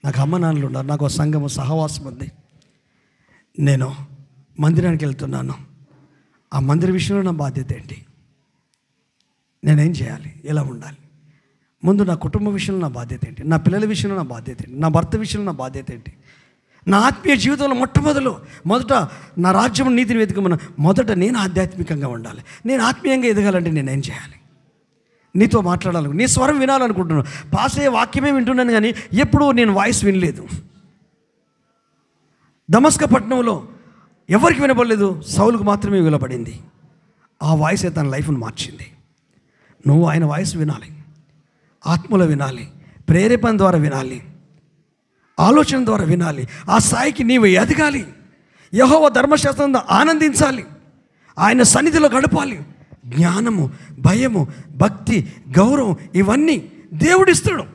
నాకు అమ్మ నాన్నలు ఉన్నారు, నాకు సంఘము, సహవాసం ఉంది, నేను మందిరానికి వెళ్తున్నాను, ఆ మందిర విషయంలో నా బాధ్యత ఏంటి? నేనేం చేయాలి? ఎలా ఉండాలి? ముందు నా కుటుంబ విషయంలో నా బాధ్యత ఏంటి? నా పిల్లల విషయంలో నా బాధ్యత ఏంటి? నా భర్త విషయంలో నా బాధ్యత ఏంటి? నా ఆత్మీయ జీవితంలో మొదట నా రాజ్యం నీతిని వెతుకమని మొదట నేను ఆధ్యాత్మికంగా ఉండాలి. నేను ఆత్మీయంగా ఎదగాలంటే నేనేం చేయాలి? నీతో మాట్లాడాలి, నీ స్వరం వినాలనుకుంటున్నాను. పాసే వాక్యమే వింటున్నాను, కానీ ఎప్పుడూ నేను వాయిస్ వినలేదు. దమస్క పట్టణంలో ఎవరికి వినపడలేదు, సౌలుకు మాత్రమే వినపడింది. ఆ వాయిసే తన లైఫ్ను మార్చింది. నువ్వు ఆయన వాయిస్ వినాలి, ఆత్మలో వినాలి, ప్రేరేపణ ద్వారా వినాలి, ఆలోచన ద్వారా వినాలి. ఆ స్థాయికి నీవు ఎదగాలి. యెహోవా ధర్మశాస్త్రంలో ఆనందించాలి, ఆయన సన్నిధిలో గడపాలి. జ్ఞానము, భయము, భక్తి, గౌరవం ఇవన్నీ దేవుడిస్తాడు.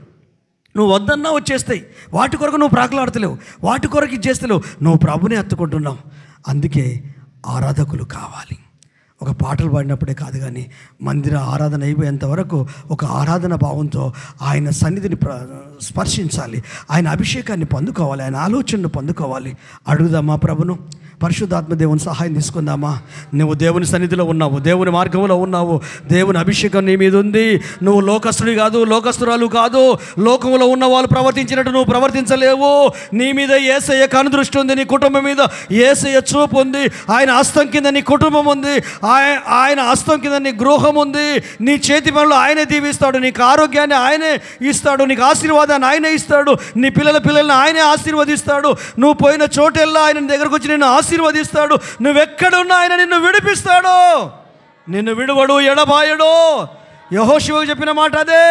నువ్వు వద్దన్నా వచ్చేస్తాయి. వాటి కొరకు నువ్వు ప్రాకులాడతలేవు, వాటి కొరకు ఇచ్చేస్తలేవు, నువ్వు ప్రభుని హత్తుకుంటున్నావు. అందుకే ఆరాధకులు కావాలి. ఒక పాటలు పాడినప్పుడే కాదు, కానీ మందిర ఆరాధన అయిపోయేంత వరకు ఒక ఆరాధన భావంతో ఆయన సన్నిధిని స్పర్శించాలి, ఆయన అభిషేకాన్ని పొందుకోవాలి, ఆయన ఆలోచనను పొందుకోవాలి. అడుగుదామా ప్రభును? పరిశుద్ధాత్మ దేవుని సహాయం తీసుకుందామా? నువ్వు దేవుని సన్నిధిలో ఉన్నావు, దేవుని మార్గంలో ఉన్నావు, దేవుని అభిషేకం నీ మీద ఉంది. నువ్వు లోకస్తుడి కాదు, లోకస్తురాలు కాదు. లోకంలో ఉన్న వాళ్ళు ప్రవర్తించినట్టు నువ్వు ప్రవర్తించలేవు. నీ మీద యేసయ్య కనుదృష్టి ఉంది, నీ కుటుంబం మీద యేసయ్య చూపు ఉంది. ఆయన హస్తం కింద నీ కుటుంబం ఉంది, ఆయన హస్తం కింద నీ గృహం ఉంది. నీ చేతి పనులు ఆయనే దీవిస్తాడు, నీకు ఆరోగ్యాన్ని ఆయనే ఇస్తాడు, నీకు ఆశీర్వాదాన్ని ఆయనే ఇస్తాడు, నీ పిల్లల్ని ఆయనే ఆశీర్వదిస్తాడు. నువ్వు పోయిన చోటెల్లా ఆయన దగ్గరకు వచ్చి నిన్ను ఆశీర్వదిస్తాడు. నువ్వెక్కడున్నా ఆయన నిన్ను విడిపిస్తాడు. నిన్ను విడువడు, ఎడబాయడు. యెహోషువకు చెప్పిన మాట అదే.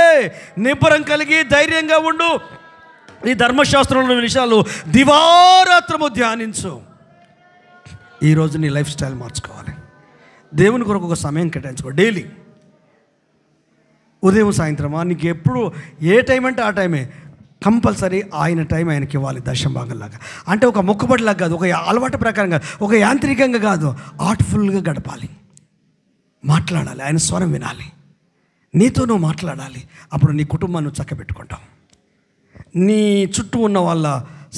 నిబ్బరం కలిగి ధైర్యంగా ఉండు. ఈ ధర్మశాస్త్రంలోని విషయాలు దివారాత్రము ధ్యానించు. ఈరోజు నీ లైఫ్ స్టైల్ మార్చుకోవాలి. దేవుని కొరకు ఒక సమయం కేటాయించుకో. డైలీ ఉదయం సాయంత్రమా, నీకు ఎప్పుడు ఏ టైం అంటే ఆ టైమే, కంపల్సరీ ఆయన టైం ఆయనకి ఇవ్వాలి. దశంభాగంలాగా అంటే ఒక మొక్కుబడిలాగా కాదు, ఒక అలవాటు ప్రకారంగా, ఒక యాంత్రికంగా కాదు, ఆర్ట్ఫుల్గా గడపాలి. మాట్లాడాలి, ఆయన స్వరం వినాలి, నీతో నువ్వు మాట్లాడాలి. అప్పుడు నీ కుటుంబాన్ని చక్కబెట్టుకుంటావు, నీ చుట్టూ ఉన్న వాళ్ళ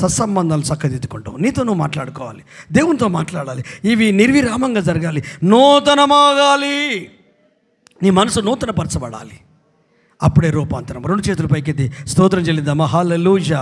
సత్సంబంధాలు చక్కదిద్దుకుంటావు. నీతో నువ్వు మాట్లాడుకోవాలి, దేవునితో మాట్లాడాలి. ఇవి నిర్విరామంగా జరగాలి, నూతనమాగాలి. నీ మనసు నూతనపరచబడాలి. అప్పుడే రూపాంతరం. రెండు చేతుల పైకెత్తి స్తోత్రం చెల్లిద్దామా? హల్లెలూయా.